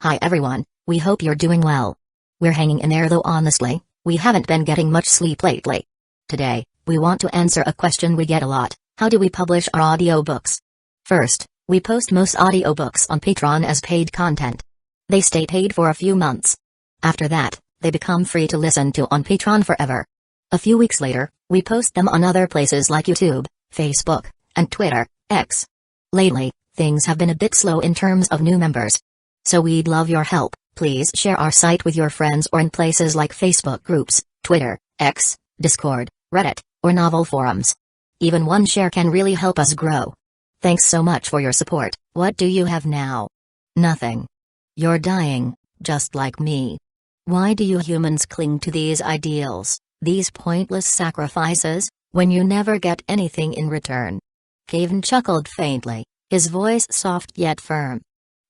Hi everyone, we hope you're doing well. We're hanging in there though honestly, we haven't been getting much sleep lately. Today, we want to answer a question we get a lot: how do we publish our audiobooks? First, we post most audiobooks on Patreon as paid content. They stay paid for a few months. After that, they become free to listen to on Patreon forever. A few weeks later, we post them on other places like YouTube, Facebook, and Twitter, X. Lately, things have been a bit slow in terms of new members. So we'd love your help. Please share our site with your friends or in places like Facebook groups, Twitter, X, Discord, Reddit, or novel forums. Even one share can really help us grow. Thanks so much for your support. What do you have now? Nothing. You're dying, just like me. Why do you humans cling to these ideals, these pointless sacrifices, when you never get anything in return? Kayvaan chuckled faintly, his voice soft yet firm.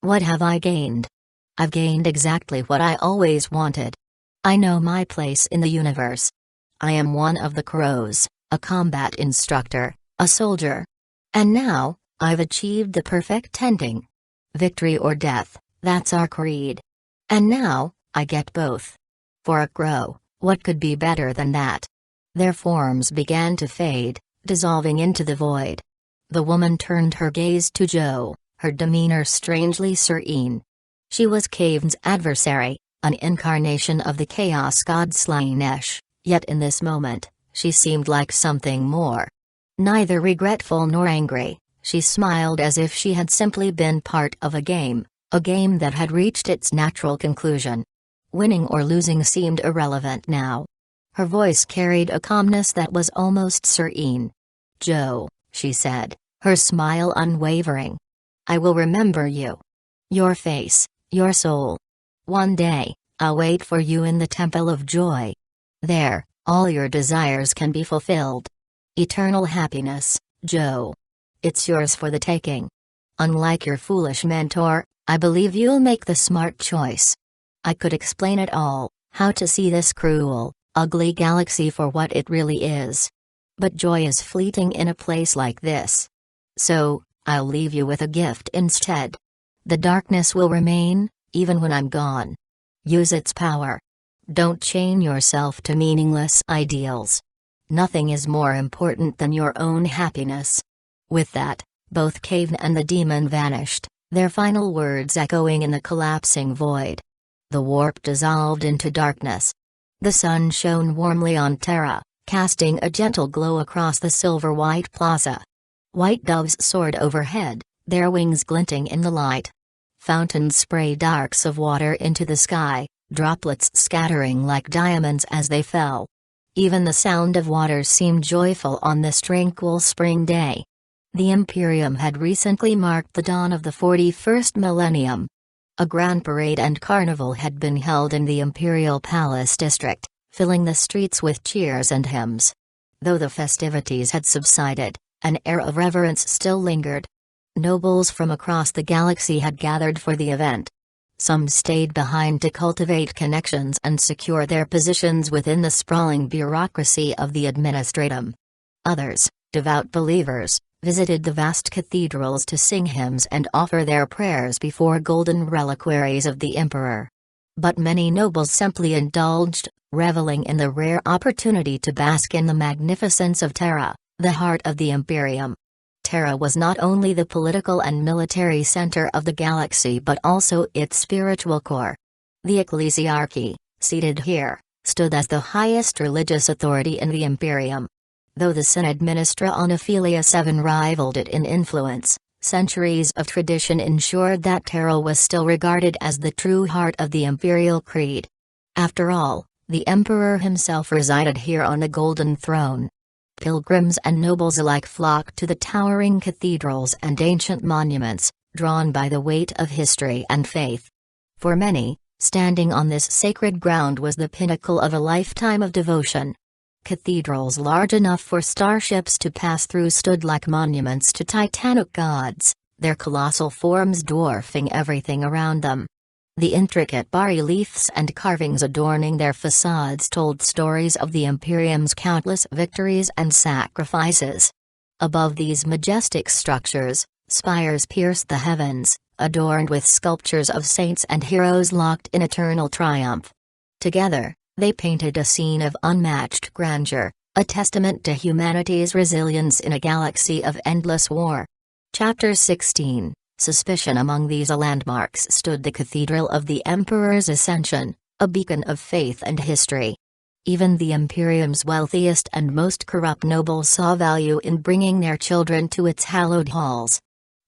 What have I gained? I've gained exactly what I always wanted. I know my place in the universe. I am one of the crows, a combat instructor, a soldier. And now, I've achieved the perfect ending. Victory or death, that's our creed. And now, I get both. For a crow, what could be better than that? Their forms began to fade, dissolving into the void. The woman turned her gaze to Joe, her demeanor strangely serene. She was Kayvaan's adversary, an incarnation of the chaos god Slaanesh, yet in this moment, she seemed like something more. Neither regretful nor angry, she smiled as if she had simply been part of a game that had reached its natural conclusion. Winning or losing seemed irrelevant now. Her voice carried a calmness that was almost serene. "Joe," she said, her smile unwavering. "I will remember you. Your face, your soul. One day, I'll wait for you in the Temple of Joy. There, all your desires can be fulfilled. Eternal happiness, Joe. It's yours for the taking. Unlike your foolish mentor, I believe you'll make the smart choice." I could explain it all, how to see this cruel, ugly galaxy for what it really is. But joy is fleeting in a place like this. So, I'll leave you with a gift instead. The darkness will remain, even when I'm gone. Use its power. Don't chain yourself to meaningless ideals. Nothing is more important than your own happiness. With that, both Kayvaan and the demon vanished, their final words echoing in the collapsing void. The warp dissolved into darkness. The sun shone warmly on Terra, casting a gentle glow across the silver-white plaza. White doves soared overhead, their wings glinting in the light. Fountains sprayed arcs of water into the sky, droplets scattering like diamonds as they fell. Even the sound of water seemed joyful on this tranquil spring day. The Imperium had recently marked the dawn of the 41st millennium. A grand parade and carnival had been held in the Imperial Palace district, filling the streets with cheers and hymns. Though the festivities had subsided, an air of reverence still lingered. Nobles from across the galaxy had gathered for the event. Some stayed behind to cultivate connections and secure their positions within the sprawling bureaucracy of the administratum. Others, devout believers, visited the vast cathedrals to sing hymns and offer their prayers before golden reliquaries of the emperor. But many nobles simply indulged, reveling in the rare opportunity to bask in the magnificence of Terra, the heart of the Imperium. Terra was not only the political and military center of the galaxy but also its spiritual core. The ecclesiarchy, seated here, stood as the highest religious authority in the Imperium. Though the Synod Ministra on Ophelia 7 rivaled it in influence, centuries of tradition ensured that Terra was still regarded as the true heart of the imperial creed. After all, the emperor himself resided here on the Golden Throne. Pilgrims and nobles alike flocked to the towering cathedrals and ancient monuments, drawn by the weight of history and faith. For many, standing on this sacred ground was the pinnacle of a lifetime of devotion. Cathedrals large enough for starships to pass through stood like monuments to titanic gods, their colossal forms dwarfing everything around them. The intricate bas-reliefs and carvings adorning their facades told stories of the Imperium's countless victories and sacrifices. Above these majestic structures, spires pierced the heavens, adorned with sculptures of saints and heroes locked in eternal triumph. Together, they painted a scene of unmatched grandeur, a testament to humanity's resilience in a galaxy of endless war. Chapter 16. Suspicion. Among these landmarks stood the Cathedral of the Emperor's Ascension, a beacon of faith and history. Even the Imperium's wealthiest and most corrupt nobles saw value in bringing their children to its hallowed halls.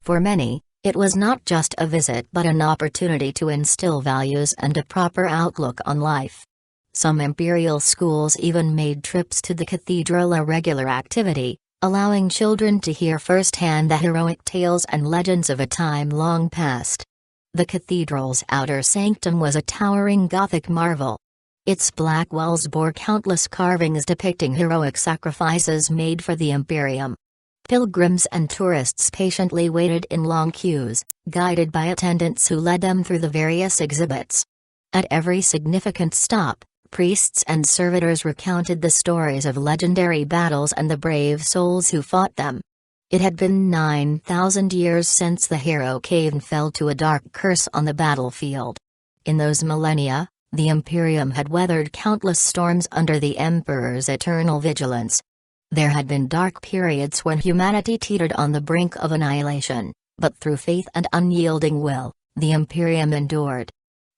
For many, it was not just a visit but an opportunity to instill values and a proper outlook on life. Some imperial schools even made trips to the cathedral a regular activity, allowing children to hear firsthand the heroic tales and legends of a time long past. The cathedral's outer sanctum was a towering Gothic marvel. Its black walls bore countless carvings depicting heroic sacrifices made for the Imperium. Pilgrims and tourists patiently waited in long queues, guided by attendants who led them through the various exhibits. At every significant stop, priests and servitors recounted the stories of legendary battles and the brave souls who fought them. It had been 9,000 years since the hero Kayvaan fell to a dark curse on the battlefield. In those millennia, the Imperium had weathered countless storms under the Emperor's eternal vigilance. There had been dark periods when humanity teetered on the brink of annihilation, but through faith and unyielding will, the Imperium endured.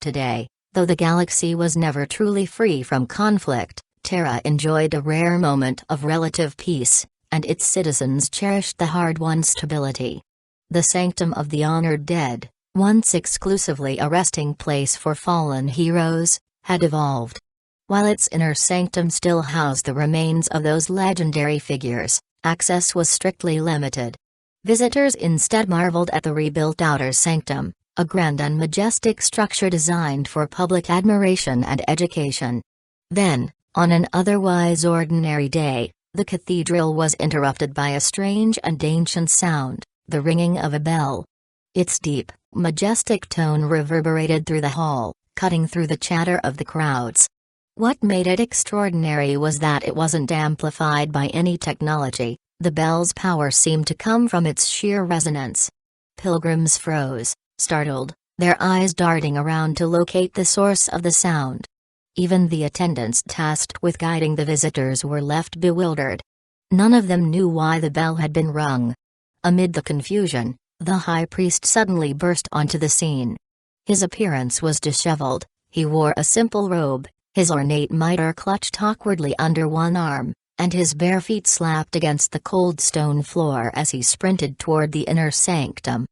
Today, though the galaxy was never truly free from conflict, Terra enjoyed a rare moment of relative peace, and its citizens cherished the hard-won stability. The Sanctum of the Honored Dead, once exclusively a resting place for fallen heroes, had evolved. While its inner sanctum still housed the remains of those legendary figures, access was strictly limited. Visitors instead marveled at the rebuilt outer sanctum, a grand and majestic structure designed for public admiration and education. Then, on an otherwise ordinary day, the cathedral was interrupted by a strange and ancient sound, the ringing of a bell. Its deep, majestic tone reverberated through the hall, cutting through the chatter of the crowds. What made it extraordinary was that it wasn't amplified by any technology. The bell's power seemed to come from its sheer resonance. Pilgrims froze, startled, their eyes darting around to locate the source of the sound. Even the attendants tasked with guiding the visitors were left bewildered. None of them knew why the bell had been rung. Amid the confusion, the high priest suddenly burst onto the scene. His appearance was disheveled, he wore a simple robe, his ornate mitre clutched awkwardly under one arm, and his bare feet slapped against the cold stone floor as he sprinted toward the inner sanctum.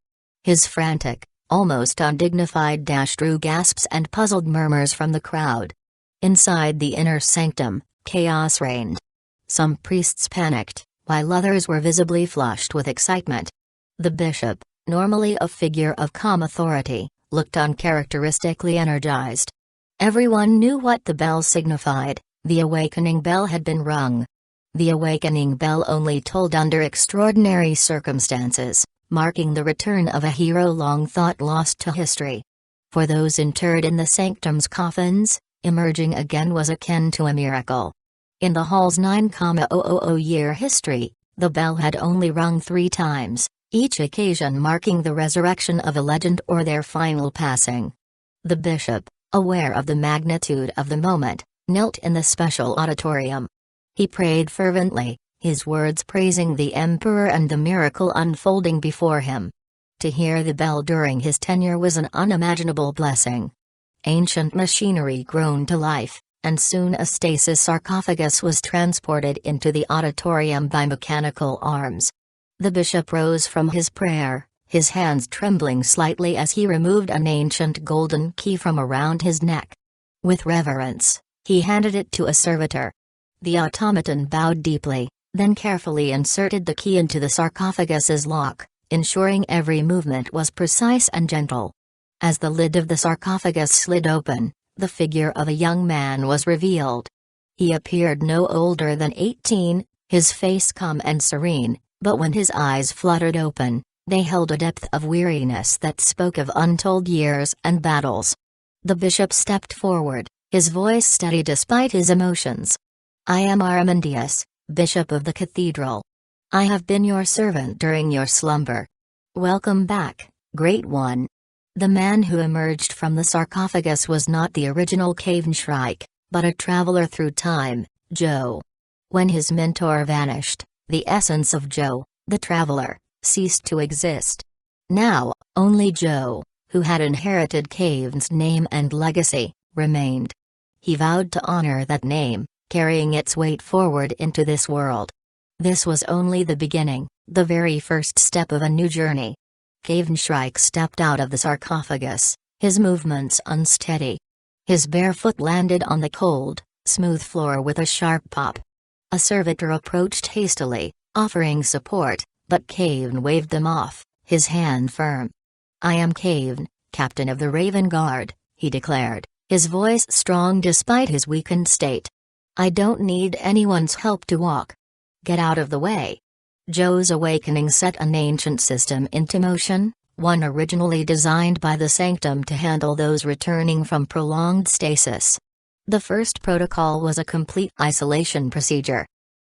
His frantic, almost undignified dash drew gasps and puzzled murmurs from the crowd. Inside the inner sanctum, chaos reigned. Some priests panicked, while others were visibly flushed with excitement. The bishop, normally a figure of calm authority, looked uncharacteristically energized. Everyone knew what the bell signified. The awakening bell had been rung. The awakening bell only tolled under extraordinary circumstances, marking the return of a hero long thought lost to history. For those interred in the sanctum's coffins, emerging again was akin to a miracle. In the hall's 9,000-year history, the bell had only rung 3 times, each occasion marking the resurrection of a legend or their final passing. The bishop, aware of the magnitude of the moment, knelt in the special auditorium. He prayed fervently, his words praising the emperor and the miracle unfolding before him. To hear the bell during his tenure was an unimaginable blessing. Ancient machinery groaned to life, and soon a stasis sarcophagus was transported into the auditorium by mechanical arms. The bishop rose from his prayer, his hands trembling slightly as he removed an ancient golden key from around his neck. With reverence, he handed it to a servitor. The automaton bowed deeply, then carefully inserted the key into the sarcophagus's lock, ensuring every movement was precise and gentle. As the lid of the sarcophagus slid open, the figure of a young man was revealed. He appeared no older than 18, his face calm and serene, but when his eyes fluttered open, they held a depth of weariness that spoke of untold years and battles. The bishop stepped forward, his voice steady despite his emotions. "I am Aramandius, bishop of the cathedral. I have been your servant during your slumber. Welcome back, Great One." The man who emerged from the sarcophagus was not the original Kayvaan, but a traveler through time, Joe. When his mentor vanished, the essence of Joe, the traveler, ceased to exist. Now, only Joe, who had inherited Kayvaan's name and legacy, remained. He vowed to honor that name, carrying its weight forward into this world. This was only the beginning, the very first step of a new journey. Kayvaan stepped out of the sarcophagus, his movements unsteady. His bare foot landed on the cold, smooth floor with a sharp pop. A servitor approached hastily, offering support, but Kayvaan waved them off, his hand firm. "I am Kayvaan, captain of the Raven Guard," he declared, his voice strong despite his weakened state. "I don't need anyone's help to walk. Get out of the way." Joe's awakening set an ancient system into motion, one originally designed by the Sanctum to handle those returning from prolonged stasis. The first protocol was a complete isolation procedure.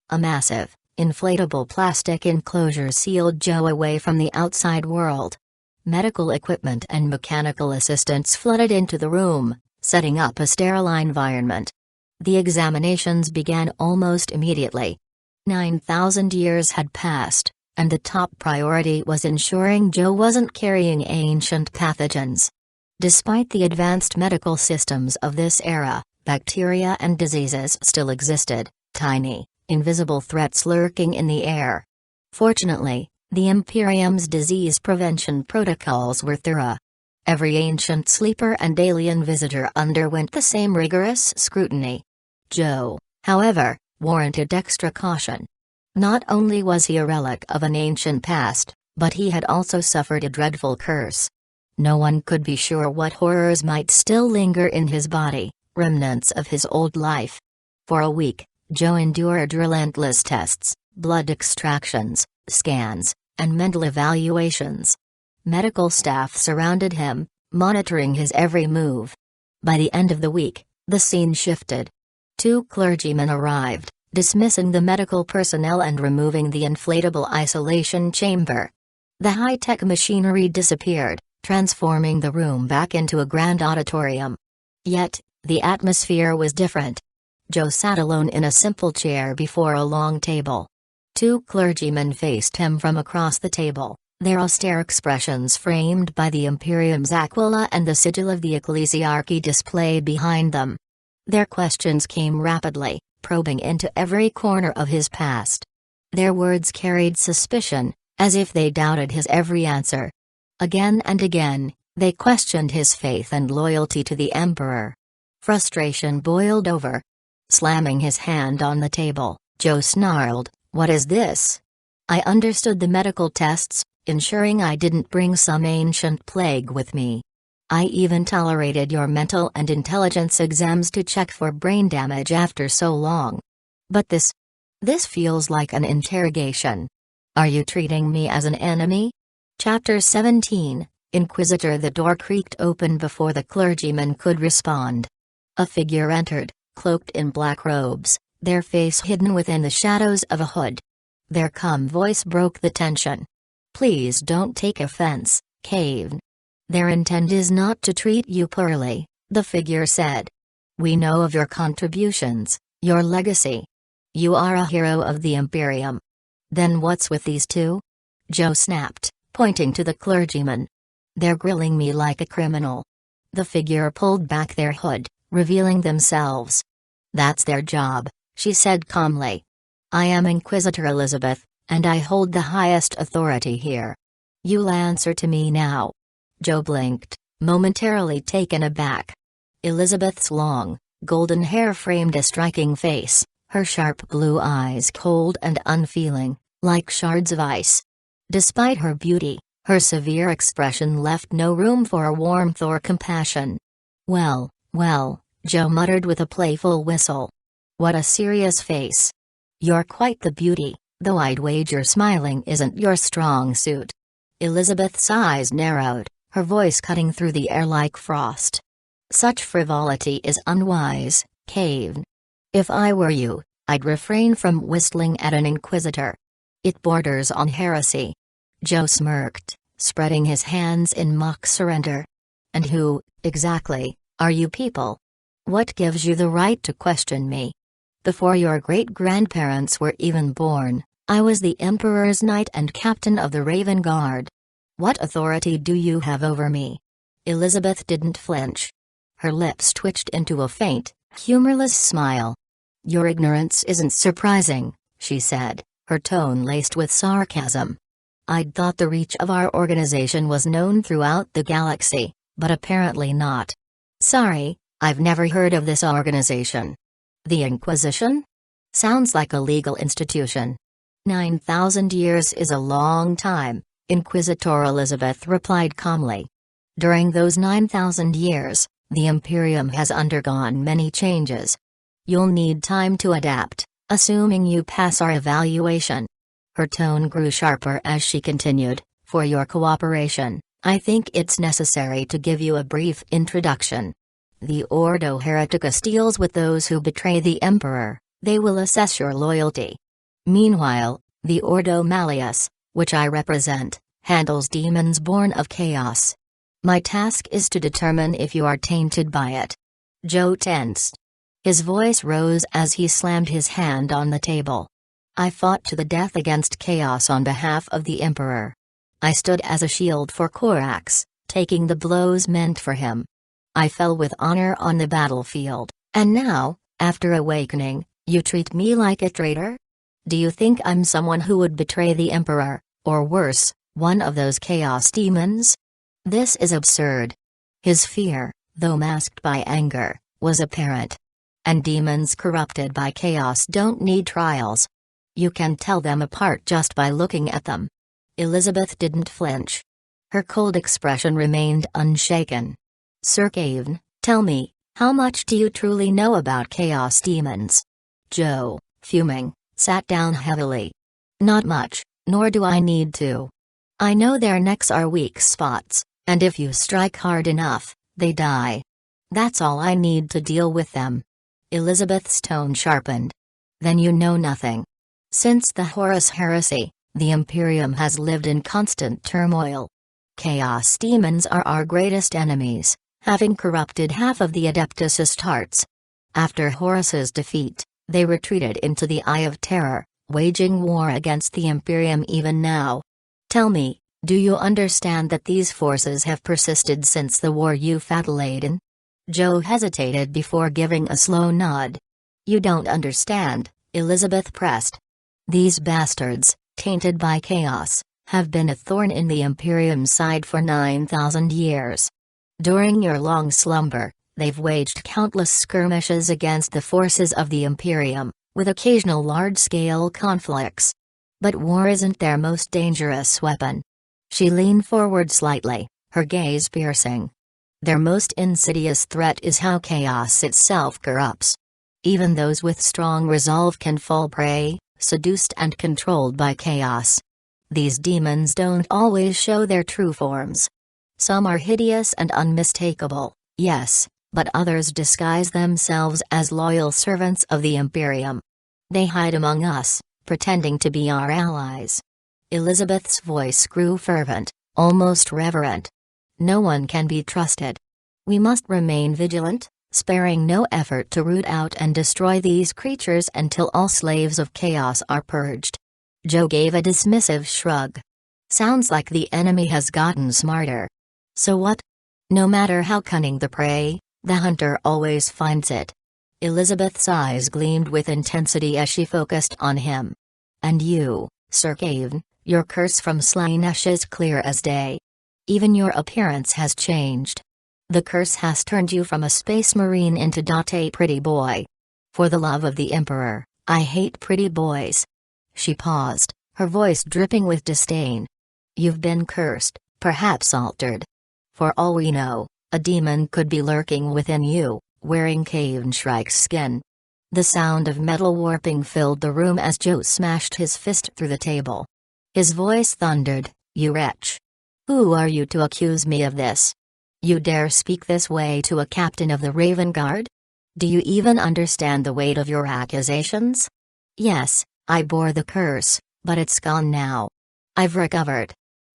A massive, inflatable plastic enclosure sealed Joe away from the outside world. Medical equipment and mechanical assistants flooded into the room, setting up a sterile environment. The examinations began almost immediately. 9,000 years had passed, and the top priority was ensuring Joe wasn't carrying ancient pathogens. Despite the advanced medical systems of this era, bacteria and diseases still existed, tiny, invisible threats lurking in the air. Fortunately, the Imperium's disease prevention protocols were thorough. Every ancient sleeper and alien visitor underwent the same rigorous scrutiny. Joe, however, warranted extra caution. Not only was he a relic of an ancient past, but he had also suffered a dreadful curse. No one could be sure what horrors might still linger in his body, remnants of his old life. For a week, Joe endured relentless tests, blood extractions, scans, and mental evaluations. Medical staff surrounded him, monitoring his every move. By the end of the week, the scene shifted. 2 clergymen arrived, dismissing the medical personnel and removing the inflatable isolation chamber. The high-tech machinery disappeared, transforming the room back into a grand auditorium. Yet, the atmosphere was different. Joe sat alone in a simple chair before a long table. 2 clergymen faced him from across the table, their austere expressions framed by the Imperium's aquila and the sigil of the ecclesiarchy displayed behind them. Their questions came rapidly, probing into every corner of his past. Their words carried suspicion, as if they doubted his every answer. Again and again, they questioned his faith and loyalty to the Emperor. Frustration boiled over. Slamming his hand on the table, Joe snarled, "What is this? I understood the medical tests, ensuring I didn't bring some ancient plague with me. I even tolerated your mental and intelligence exams to check for brain damage after so long. But this feels like an interrogation. Are you treating me as an enemy?" Chapter 17, Inquisitor. The door creaked open before the clergyman could respond. A figure entered, cloaked in black robes, their face hidden within the shadows of a hood. Their calm voice broke the tension. "Please don't take offense, Kayvaan. Their intent is not to treat you poorly," the figure said. "We know of your contributions, your legacy. You are a hero of the Imperium." "Then what's with these 2? Joe snapped, pointing to the clergyman. "They're grilling me like a criminal." The figure pulled back their hood, revealing themselves. "That's their job," she said calmly. "I am Inquisitor Elizabeth, and I hold the highest authority here. You'll answer to me now." Joe blinked, momentarily taken aback. Elizabeth's long, golden hair framed a striking face, her sharp blue eyes cold and unfeeling, like shards of ice. Despite her beauty, her severe expression left no room for warmth or compassion. Well, Joe muttered with a playful whistle. "What a serious face. You're quite the beauty, though I'd wager smiling isn't your strong suit." Elizabeth's eyes narrowed, her voice cutting through the air like frost. "Such frivolity is unwise, Kayvaan. If I were you, I'd refrain from whistling at an inquisitor. It borders on heresy." Joe smirked, spreading his hands in mock surrender. And who, exactly, are you people? What gives you the right to question me? Before your great-grandparents were even born, I was the Emperor's knight and captain of the Raven Guard. What authority do you have over me? Elizabeth didn't flinch. Her lips twitched into a faint, humorless smile. Your ignorance isn't surprising, she said, her tone laced with sarcasm. I'd thought the reach of our organization was known throughout the galaxy, but apparently not. Sorry, I've never heard of this organization. The Inquisition? Sounds like a legal institution. 9,000 years is a long time, Inquisitor Elizabeth replied calmly. During those 9,000 years, the Imperium has undergone many changes. You'll need time to adapt, assuming you pass our evaluation. Her tone grew sharper as she continued, for your cooperation, I think it's necessary to give you a brief introduction. The Ordo Hereticus deals with those who betray the Emperor. They will assess your loyalty. Meanwhile, the Ordo Malleus, which I represent, handles demons born of chaos. My task is to determine if you are tainted by it. Joe tensed. His voice rose as he slammed his hand on the table. I fought to the death against chaos on behalf of the Emperor. I stood as a shield for Korax, taking the blows meant for him. I fell with honor on the battlefield, and now, after awakening, you treat me like a traitor? Do you think I'm someone who would betray the Emperor, or worse, one of those chaos demons? This is absurd. His fear, though masked by anger, was apparent. And demons corrupted by chaos don't need trials. You can tell them apart just by looking at them. Elizabeth didn't flinch. Her cold expression remained unshaken. Sir Kayvaan, tell me, how much do you truly know about chaos demons? Joe, fuming, sat down heavily. Not much, nor do I need to. I know their necks are weak spots, and if you strike hard enough, they die. That's all I need to deal with them. Elizabeth's tone sharpened. Then you know nothing. Since the Horus Heresy, the Imperium has lived in constant turmoil. Chaos demons are our greatest enemies, having corrupted half of the Adeptus Astartes. After Horus's defeat, they retreated into the Eye of Terror, waging war against the Imperium even now. Tell me, do you understand that these forces have persisted since the war you fought Aiden? Joe hesitated before giving a slow nod. You don't understand, Elizabeth pressed. These bastards, tainted by chaos, have been a thorn in the Imperium's side for 9,000 years. During your long slumber, they've waged countless skirmishes against the forces of the Imperium, with occasional large-scale conflicts. But war isn't their most dangerous weapon. She leaned forward slightly, her gaze piercing. Their most insidious threat is how chaos itself corrupts. Even those with strong resolve can fall prey, seduced and controlled by chaos. These demons don't always show their true forms. Some are hideous and unmistakable, yes, but others disguise themselves as loyal servants of the Imperium. They hide among us, pretending to be our allies. Elizabeth's voice grew fervent, almost reverent. No one can be trusted. We must remain vigilant, sparing no effort to root out and destroy these creatures until all slaves of chaos are purged. Joe gave a dismissive shrug. Sounds like the enemy has gotten smarter. So what? No matter how cunning the prey, the hunter always finds it. Elizabeth's eyes gleamed with intensity as she focused on him. And you, Sir Kayvaan, your curse from Slaanesh is clear as day. Even your appearance has changed. The curse has turned you from a space marine into a pretty boy. For the love of the Emperor, I hate pretty boys. She paused, her voice dripping with disdain. You've been cursed, perhaps altered. For all we know, a demon could be lurking within you, wearing Kayvaan Shrike's skin. The sound of metal warping filled the room as Joe smashed his fist through the table. His voice thundered, "You wretch! Who are you to accuse me of this? You dare speak this way to a captain of the Raven Guard? Do you even understand the weight of your accusations? Yes, I bore the curse, but it's gone now. I've recovered.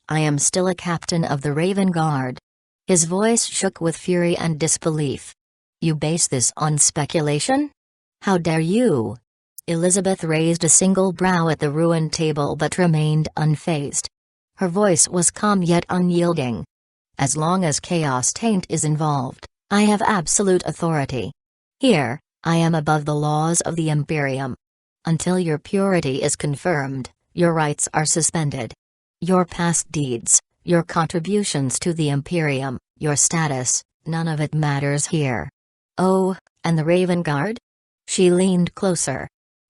I am still a captain of the Raven Guard." His voice shook with fury and disbelief. "You base this on speculation? How dare you?" Elizabeth raised a single brow at the ruined table but remained unfazed. Her voice was calm yet unyielding. "As long as chaos taint is involved, I have absolute authority. Here, I am above the laws of the Imperium. Until your purity is confirmed, your rights are suspended. Your past deeds, your contributions to the Imperium, your status, none of it matters here. Oh, and the Raven Guard?" She leaned closer.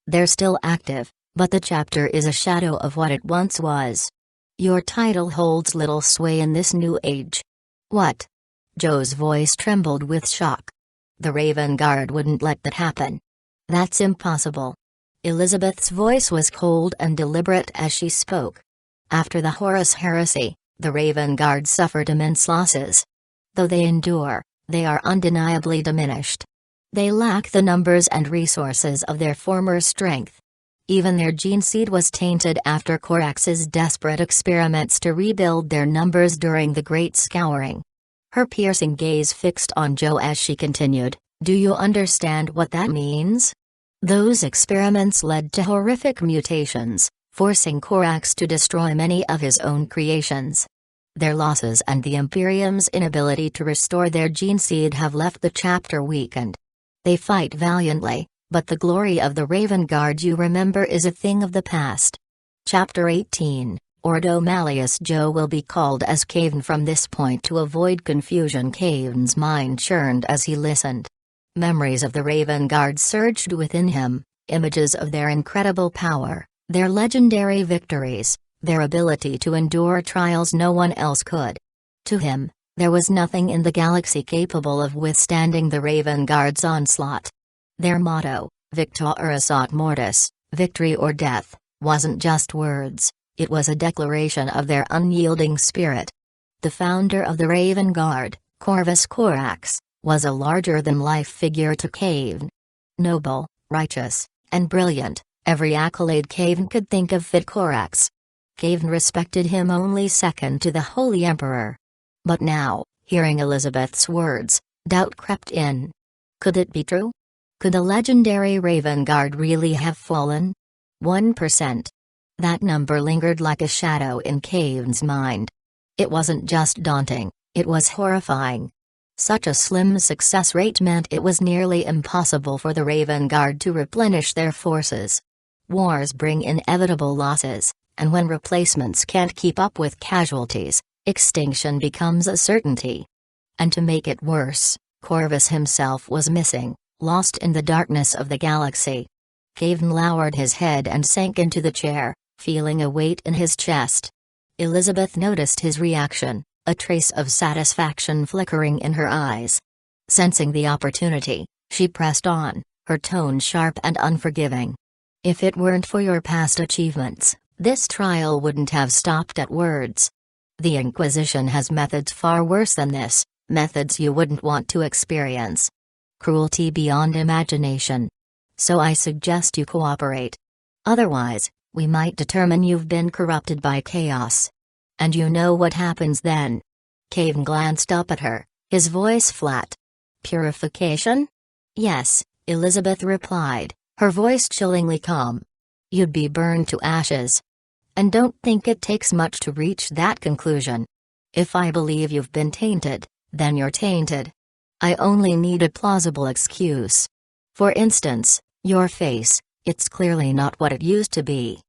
"They're still active, but the chapter is a shadow of what it once was. Your title holds little sway in this new age." "What?" Joe's voice trembled with shock. "The Raven Guard wouldn't let that happen. That's impossible." Elizabeth's voice was cold and deliberate as she spoke. "After the Horus Heresy, the Raven Guard suffered immense losses. Though they endure, they are undeniably diminished. They lack the numbers and resources of their former strength. Even their gene seed was tainted after Korax's desperate experiments to rebuild their numbers during the Great Scouring." Her piercing gaze fixed on Joe as she continued, "Do you understand what that means? Those experiments led to horrific mutations, forcing Korax to destroy many of his own creations. Their losses and the Imperium's inability to restore their gene seed have left the chapter weakened. They fight valiantly, but the glory of the Raven Guard you remember is a thing of the past." Chapter 18, Ordo Malleus. Joe will be called as Kayvaan from this point to avoid confusion. Kayvaan's mind churned as he listened. Memories of the Raven Guard surged within him, images of their incredible power, their legendary victories, their ability to endure trials no one else could. To him, there was nothing in the galaxy capable of withstanding the Raven Guard's onslaught. Their motto, Victoris aut Mortis, victory or death, wasn't just words, it was a declaration of their unyielding spirit. The founder of the Raven Guard, Corvus Corax, was a larger-than-life figure to Kayvaan. Noble, righteous, and brilliant, every accolade Kayvaan could think of fit Corax. Kayvaan respected him only second to the Holy Emperor. But now, hearing Elizabeth's words, doubt crept in. Could it be true? Could the legendary Raven Guard really have fallen? 1%. That number lingered like a shadow in Kayvaan's mind. It wasn't just daunting, it was horrifying. Such a slim success rate meant it was nearly impossible for the Raven Guard to replenish their forces. Wars bring inevitable losses, and when replacements can't keep up with casualties, extinction becomes a certainty. And to make it worse, Corvus himself was missing, lost in the darkness of the galaxy. Kayvaan lowered his head and sank into the chair, feeling a weight in his chest. Elizabeth noticed his reaction, a trace of satisfaction flickering in her eyes. Sensing the opportunity, she pressed on, her tone sharp and unforgiving. "If it weren't for your past achievements, this trial wouldn't have stopped at words. The Inquisition has methods far worse than this, methods you wouldn't want to experience. Cruelty beyond imagination. So I suggest you cooperate. Otherwise, we might determine you've been corrupted by chaos. And you know what happens then." Kayvaan glanced up at her, his voice flat. "Purification?" "Yes," Elizabeth replied, her voice chillingly calm. "You'd be burned to ashes. And don't think it takes much to reach that conclusion. If I believe you've been tainted, then you're tainted. I only need a plausible excuse. For instance, your face, it's clearly not what it used to be.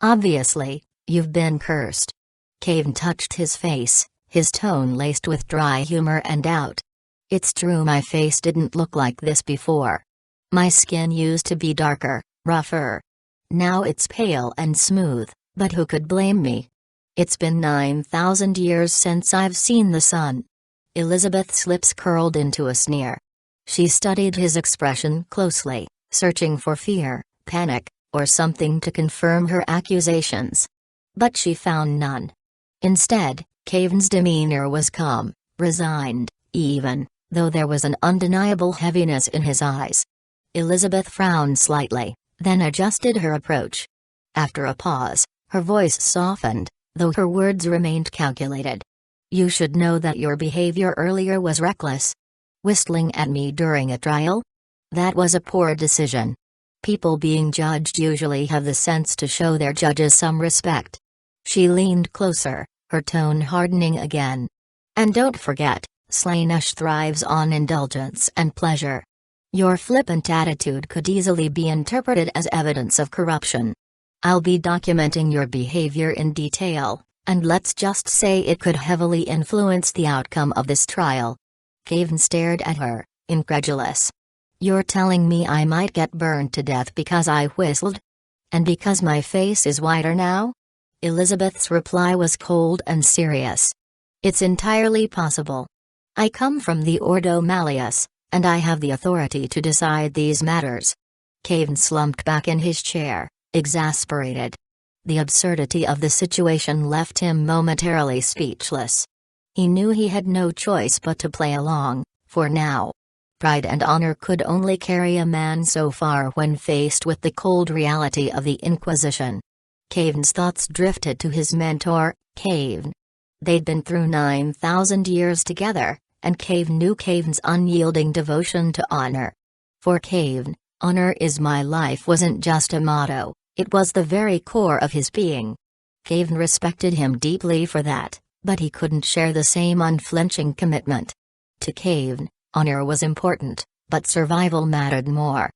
Obviously, you've been cursed." Kayvaan touched his face, his tone laced with dry humor and doubt. "It's true my face didn't look like this before. My skin used to be darker, rougher. Now it's pale and smooth, but who could blame me? It's been 9,000 years since I've seen the sun." Elizabeth's lips curled into a sneer. She studied his expression closely, searching for fear, panic, or something to confirm her accusations. But she found none. Instead, Kayvaan's demeanor was calm, resigned, even, though there was an undeniable heaviness in his eyes. Elizabeth frowned slightly, then adjusted her approach. After a pause, her voice softened, though her words remained calculated. You should know that your behavior earlier was reckless. Whistling at me during a trial? That was a poor decision. People being judged usually have the sense to show their judges some respect. She leaned closer, her tone hardening again. And don't forget, Slaanesh thrives on indulgence and pleasure. Your flippant attitude could easily be interpreted as evidence of corruption. I'll be documenting your behavior in detail, and let's just say it could heavily influence the outcome of this trial. Kayvaan stared at her, incredulous. You're telling me I might get burned to death because I whistled? And because my face is whiter now? Elizabeth's reply was cold and serious. It's entirely possible. I come from the Ordo Malleus, and I have the authority to decide these matters. Kayvaan slumped back in his chair, exasperated. The absurdity of the situation left him momentarily speechless. He knew he had no choice but to play along, for now. Pride and honor could only carry a man so far when faced with the cold reality of the Inquisition. Kayvaan's thoughts drifted to his mentor, Kayvaan. They'd been through 9,000 years together, and Kayvaan knew Kayvaan's unyielding devotion to honor. For Kayvaan, honor is my life wasn't just a motto, it was the very core of his being. Kayvaan respected him deeply for that, but he couldn't share the same unflinching commitment. To Kayvaan, honor was important, but survival mattered more.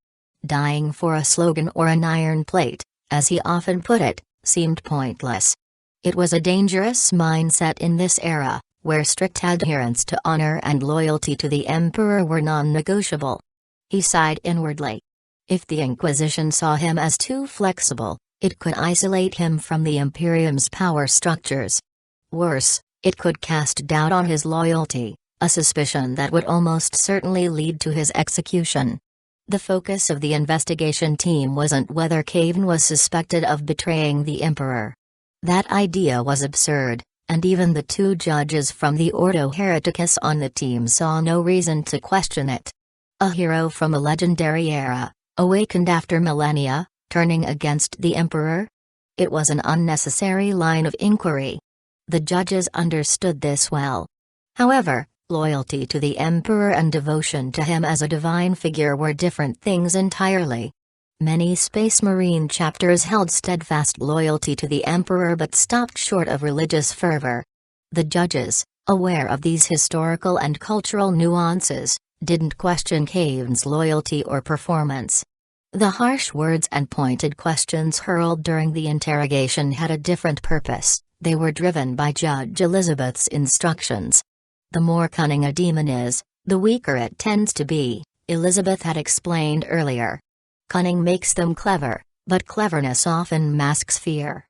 Dying for a slogan or an iron plate, as he often put it, seemed pointless. It was a dangerous mindset in this era, where strict adherence to honor and loyalty to the Emperor were non-negotiable. He sighed inwardly. If the Inquisition saw him as too flexible, it could isolate him from the Imperium's power structures. Worse, it could cast doubt on his loyalty, a suspicion that would almost certainly lead to his execution. The focus of the investigation team wasn't whether Kayvaan was suspected of betraying the Emperor. That idea was absurd, and even the two judges from the Ordo Hereticus on the team saw no reason to question it. A hero from a legendary era, awakened after millennia, turning against the Emperor? It was an unnecessary line of inquiry. The judges understood this well. However, loyalty to the Emperor and devotion to him as a divine figure were different things entirely. Many Space Marine chapters held steadfast loyalty to the Emperor but stopped short of religious fervor. The judges, aware of these historical and cultural nuances, didn't question Kayvaan's loyalty or performance. The harsh words and pointed questions hurled during the interrogation had a different purpose. They were driven by Judge Elizabeth's instructions. The more cunning a demon is, the weaker it tends to be, Elizabeth had explained earlier. Cunning makes them clever, but cleverness often masks fear.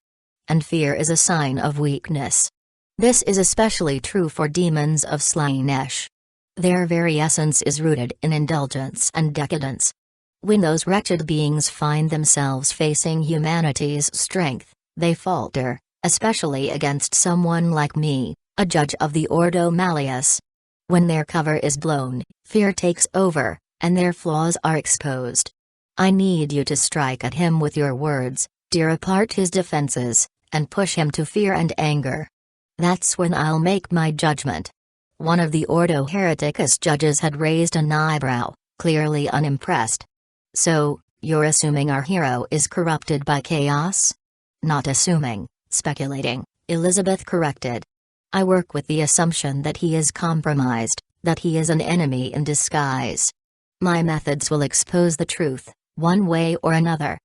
And fear is a sign of weakness. This is especially true for demons of Slaanesh. Their very essence is rooted in indulgence and decadence. When those wretched beings find themselves facing humanity's strength, they falter, especially against someone like me, a judge of the Ordo Malleus. When their cover is blown, fear takes over, and their flaws are exposed. I need you to strike at him with your words, tear apart his defenses, and push him to fear and anger. That's when I'll make my judgment. One of the Ordo Hereticus judges had raised an eyebrow, clearly unimpressed. So, you're assuming our hero is corrupted by chaos? Not assuming, speculating, Elizabeth corrected. I work with the assumption that he is compromised, that he is an enemy in disguise. My methods will expose the truth, one way or another.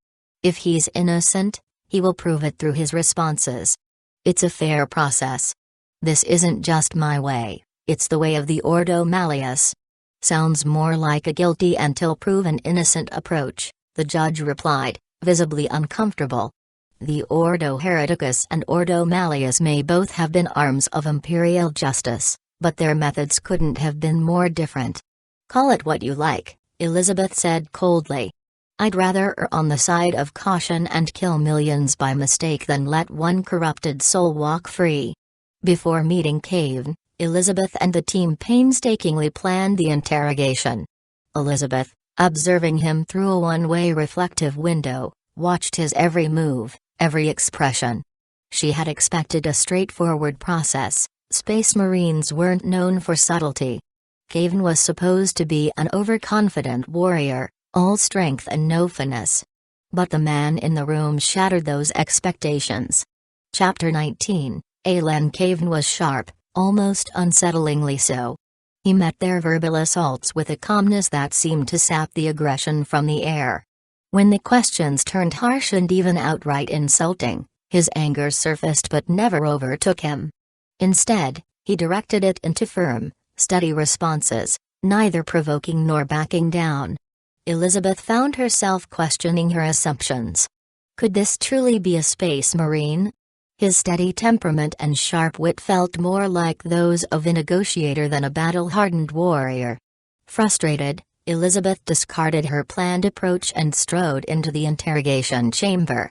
If he's innocent, he will prove it through his responses. It's a fair process. This isn't just my way, it's the way of the Ordo Malleus. Sounds more like a guilty until proven innocent approach, the judge replied, visibly uncomfortable. The Ordo Hereticus and Ordo Malleus may both have been arms of imperial justice, but their methods couldn't have been more different. Call it what you like, Elizabeth said coldly. I'd rather err on the side of caution and kill millions by mistake than let one corrupted soul walk free. Before meeting Kayvaan, Elizabeth and the team painstakingly planned the interrogation. Elizabeth, observing him through a one-way reflective window, watched his every move, every expression. She had expected a straightforward process, Space Marines weren't known for subtlety. Kayvaan was supposed to be an overconfident warrior, all strength and no finesse. But the man in the room shattered those expectations. Chapter 19, Aizen. Kayvaan was sharp, almost unsettlingly so. He met their verbal assaults with a calmness that seemed to sap the aggression from the air. When the questions turned harsh and even outright insulting, his anger surfaced but never overtook him. Instead, he directed it into firm, steady responses, neither provoking nor backing down. Elizabeth found herself questioning her assumptions. Could this truly be a Space Marine? His steady temperament and sharp wit felt more like those of a negotiator than a battle-hardened warrior. Frustrated, Elizabeth discarded her planned approach and strode into the interrogation chamber.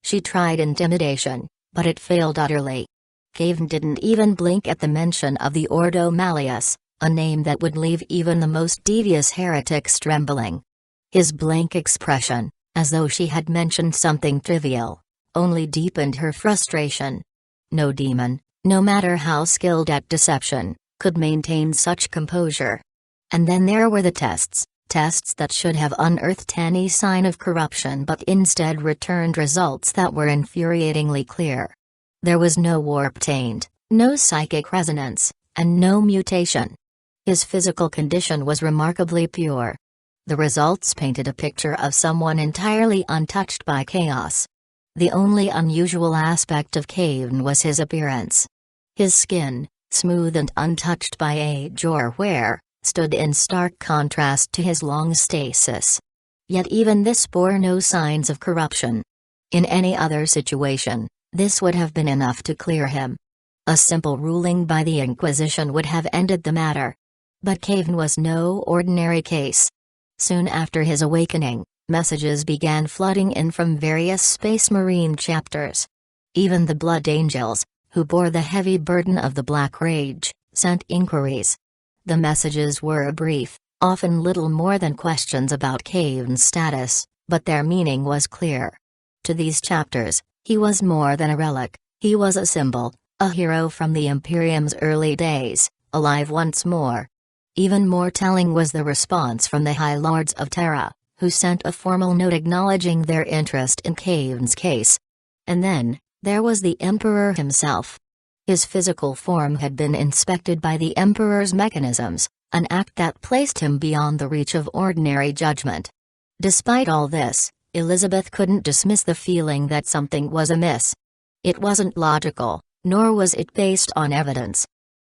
She tried intimidation, but it failed utterly. Kayvaan didn't even blink at the mention of the Ordo Malleus, a name that would leave even the most devious heretics trembling. His blank expression, as though she had mentioned something trivial, only deepened her frustration. No demon, no matter how skilled at deception, could maintain such composure. And then there were the tests that should have unearthed any sign of corruption but instead returned results that were infuriatingly clear. There was no warp taint, no psychic resonance, and no mutation. His physical condition was remarkably pure. The results painted a picture of someone entirely untouched by chaos. The only unusual aspect of Kayvaan was his appearance. His skin, smooth and untouched by age or wear, stood in stark contrast to his long stasis. Yet even this bore no signs of corruption. In any other situation, this would have been enough to clear him. A simple ruling by the Inquisition would have ended the matter. But Kayvaan was no ordinary case. Soon after his awakening, messages began flooding in from various Space Marine chapters. Even the Blood Angels, who bore the heavy burden of the Black Rage, sent inquiries. The messages were brief, often little more than questions about Kayvaan's status, but their meaning was clear. To these chapters, he was more than a relic, he was a symbol, a hero from the Imperium's early days, alive once more. Even more telling was the response from the High Lords of Terra, who sent a formal note acknowledging their interest in Kayvaan's case. And then, there was the Emperor himself. His physical form had been inspected by the Emperor's mechanisms, an act that placed him beyond the reach of ordinary judgment. Despite all this, Elizabeth couldn't dismiss the feeling that something was amiss. It wasn't logical, nor was it based on evidence.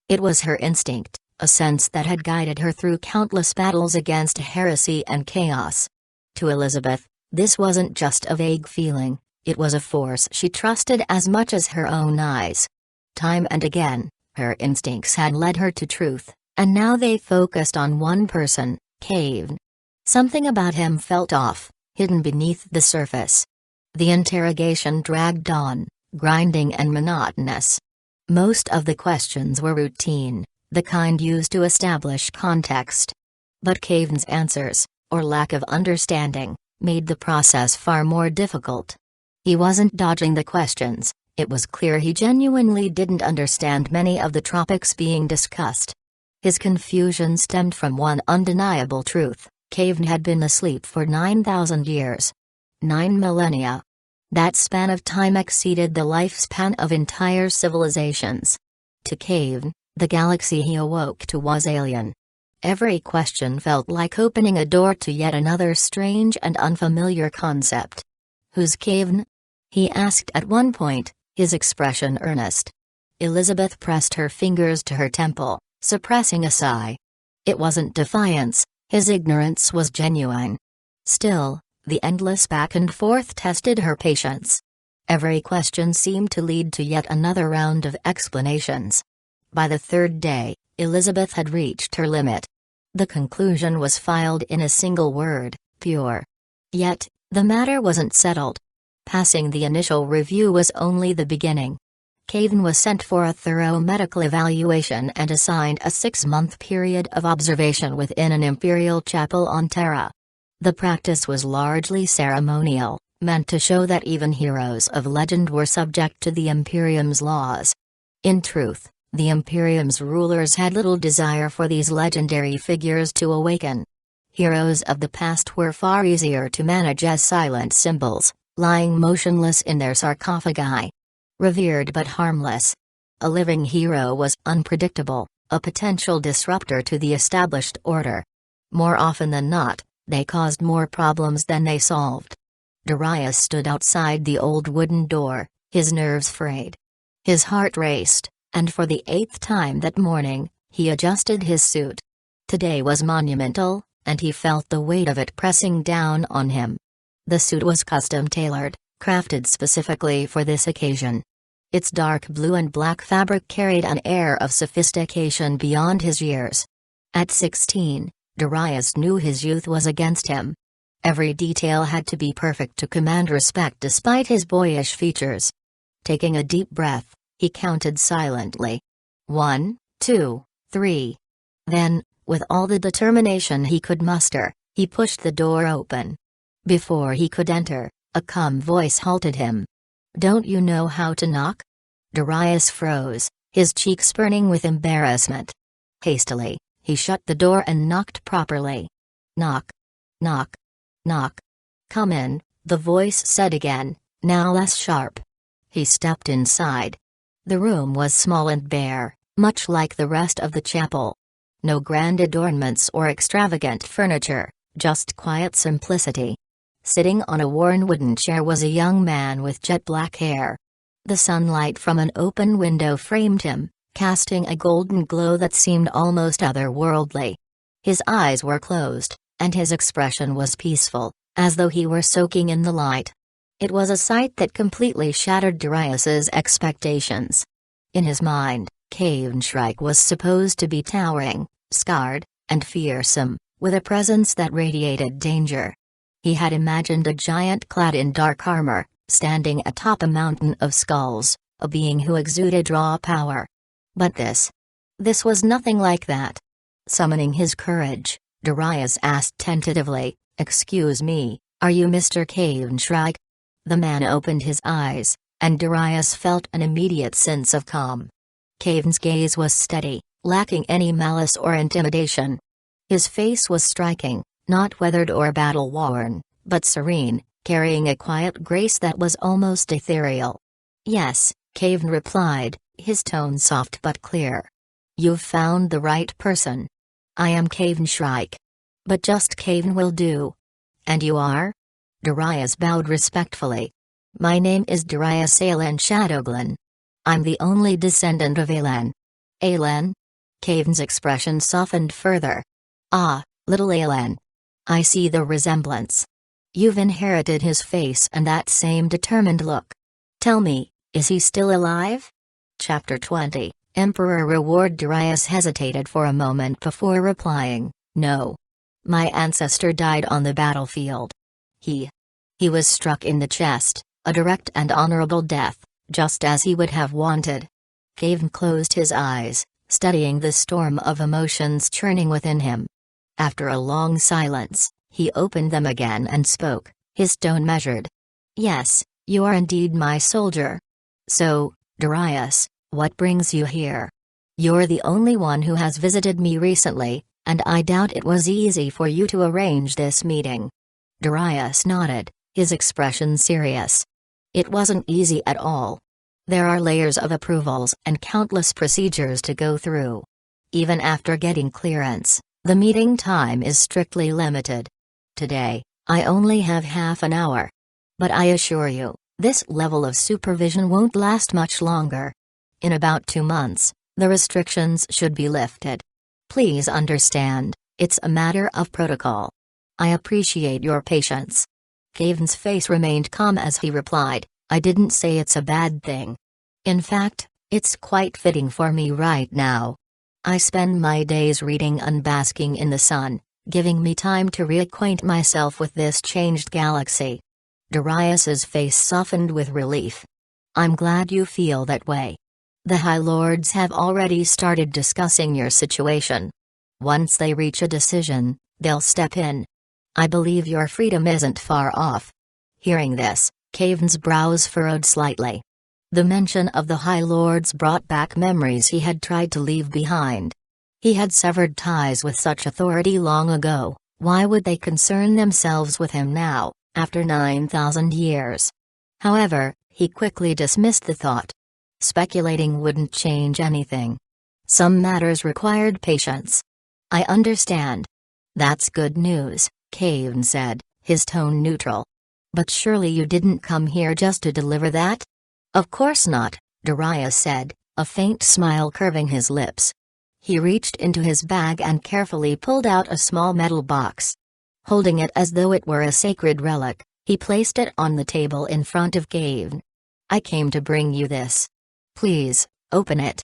It was her instinct, a sense that had guided her through countless battles against heresy and chaos. To Elizabeth, this wasn't just a vague feeling, it was a force she trusted as much as her own eyes. Time and again, her instincts had led her to truth, and now they focused on one person, Kayvaan. Something about him felt off, hidden beneath the surface. The interrogation dragged on, grinding and monotonous. Most of the questions were routine, the kind used to establish context. But Kayvaan's answers, or lack of understanding, made the process far more difficult. He wasn't dodging the questions, it was clear he genuinely didn't understand many of the topics being discussed. His confusion stemmed from one undeniable truth: Kayvaan had been asleep for 9,000 years. 9 millennia. That span of time exceeded the lifespan of entire civilizations. To Kayvaan, the galaxy he awoke to was alien. Every question felt like opening a door to yet another strange and unfamiliar concept. "Who's Kayvaan?" he asked at one point, his expression earnest. Elizabeth pressed her fingers to her temple, suppressing a sigh. It wasn't defiance, his ignorance was genuine. Still, the endless back and forth tested her patience. Every question seemed to lead to yet another round of explanations. By the third day, Elizabeth had reached her limit. The conclusion was filed in a single word: pure. Yet, the matter wasn't settled. Passing the initial review was only the beginning. Kayvaan was sent for a thorough medical evaluation and assigned a 6-month period of observation within an imperial chapel on Terra. The practice was largely ceremonial, meant to show that even heroes of legend were subject to the Imperium's laws. In truth, The Imperium's rulers had little desire for these legendary figures to awaken. Heroes of the past were far easier to manage as silent symbols, lying motionless in their sarcophagi. Revered but harmless. A living hero was unpredictable, a potential disruptor to the established order. More often than not, they caused more problems than they solved. Darius stood outside the old wooden door, his nerves frayed. His heart raced, and for the 8th time that morning, he adjusted his suit. Today was monumental, and he felt the weight of it pressing down on him. The suit was custom-tailored, crafted specifically for this occasion. Its dark blue and black fabric carried an air of sophistication beyond his years. At 16, Darius knew his youth was against him. Every detail had to be perfect to command respect despite his boyish features. Taking a deep breath, he counted silently. 1, 2, 3. Then, with all the determination he could muster, he pushed the door open. Before he could enter, a calm voice halted him. "Don't you know how to knock?" Darius froze, his cheeks burning with embarrassment. Hastily, he shut the door and knocked properly. "Knock. Knock. Knock. Come in," the voice said again, now less sharp. He stepped inside. The room was small and bare, much like the rest of the chapel. No grand adornments or extravagant furniture, just quiet simplicity. Sitting on a worn wooden chair was a young man with jet-black hair. The sunlight from an open window framed him, casting a golden glow that seemed almost otherworldly. His eyes were closed, and his expression was peaceful, as though he were soaking in the light. It was a sight that completely shattered Darius's expectations. In his mind, Kayvaan was supposed to be towering, scarred, and fearsome, with a presence that radiated danger. He had imagined a giant clad in dark armor, standing atop a mountain of skulls, a being who exuded raw power. But this was nothing like that. Summoning his courage, Darius asked tentatively, "Excuse me, are you Mr. Kayvaan?" The man opened his eyes, and Darius felt an immediate sense of calm. Kayvaan's gaze was steady, lacking any malice or intimidation. His face was striking, not weathered or battle-worn, but serene, carrying a quiet grace that was almost ethereal. "Yes," Kayvaan replied, his tone soft but clear. "You've found the right person. I am Kayvaan. But just Kayvaan will do." "And you are?" Darius bowed respectfully. "My name is Darius Aizen Shadowglan. I'm the only descendant of Aizen." "Aizen?" Kayvaan's expression softened further. "Ah, little Aizen. I see the resemblance. You've inherited his face and that same determined look. Tell me, is he still alive?" Chapter 20, Emperor Reward. Darius hesitated for a moment before replying, "No. My ancestor died on the battlefield. He was struck in the chest, a direct and honorable death, just as he would have wanted." Kayvaan closed his eyes, studying the storm of emotions churning within him. After a long silence, he opened them again and spoke, his tone measured. "Yes, you are indeed my soldier. So, Darius, what brings you here? You're the only one who has visited me recently, and I doubt it was easy for you to arrange this meeting." Darius nodded, his expression serious. "It wasn't easy at all. There are layers of approvals and countless procedures to go through. Even after getting clearance, the meeting time is strictly limited. Today, I only have half an hour. But I assure you, this level of supervision won't last much longer. In about 2 months, the restrictions should be lifted. Please understand, it's a matter of protocol. I appreciate your patience." Kayvaan's face remained calm as he replied, "I didn't say it's a bad thing. In fact, it's quite fitting for me right now. I spend my days reading and basking in the sun, giving me time to reacquaint myself with this changed galaxy." Darius's face softened with relief. "I'm glad you feel that way. The High Lords have already started discussing your situation. Once they reach a decision, they'll step in. I believe your freedom isn't far off." Hearing this, Kayvaan's brows furrowed slightly. The mention of the High Lords brought back memories he had tried to leave behind. He had severed ties with such authority long ago. Why would they concern themselves with him now, after 9,000 years? However, he quickly dismissed the thought. Speculating wouldn't change anything. Some matters required patience. I understand. That's good news, Kayvaan said, his tone neutral. But surely you didn't come here just to deliver that? Of course not, Darius said, a faint smile curving his lips. He reached into his bag and carefully pulled out a small metal box. Holding it as though it were a sacred relic, he placed it on the table in front of Kayvaan. I came to bring you this. Please, open it.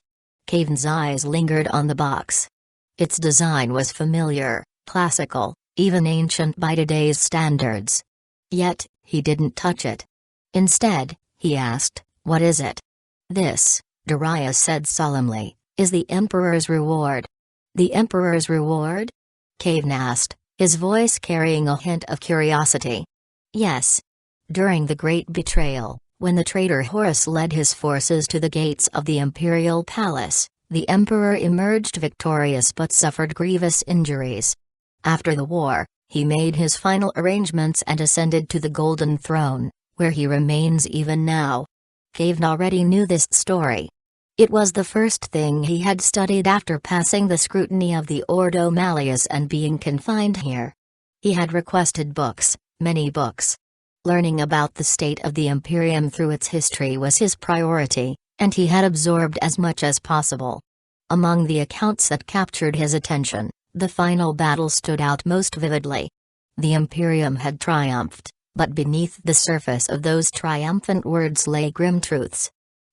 Kayvaan's eyes lingered on the box. Its design was familiar, classical, even ancient by today's standards. Yet, he didn't touch it. Instead, he asked, what is it? This, Darius said solemnly, is the Emperor's reward. The Emperor's reward? Kayvaan asked, his voice carrying a hint of curiosity. Yes. During the Great Betrayal, when the traitor Horus led his forces to the gates of the Imperial Palace, the Emperor emerged victorious but suffered grievous injuries. After the war, he made his final arrangements and ascended to the Golden Throne, where he remains even now. Kayvaan already knew this story. It was the first thing he had studied after passing the scrutiny of the Ordo Malleus and being confined here. He had requested books, many books. Learning about the state of the Imperium through its history was his priority, and he had absorbed as much as possible. Among the accounts that captured his attention, the final battle stood out most vividly. The Imperium had triumphed, but beneath the surface of those triumphant words lay grim truths.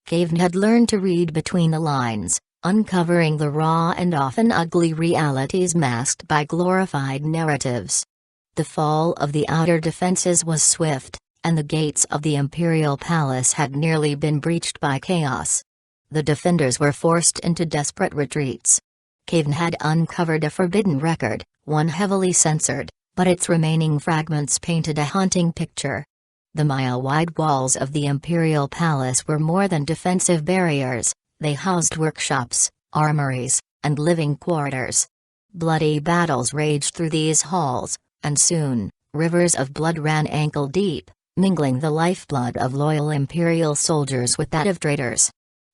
Kayvaan had learned to read between the lines, uncovering the raw and often ugly realities masked by glorified narratives. The fall of the outer defenses was swift, and the gates of the Imperial Palace had nearly been breached by chaos. The defenders were forced into desperate retreats. Kayvaan had uncovered a forbidden record, one heavily censored, but its remaining fragments painted a haunting picture. The mile-wide walls of the Imperial Palace were more than defensive barriers, they housed workshops, armories, and living quarters. Bloody battles raged through these halls, and soon, rivers of blood ran ankle-deep, mingling the lifeblood of loyal Imperial soldiers with that of traitors.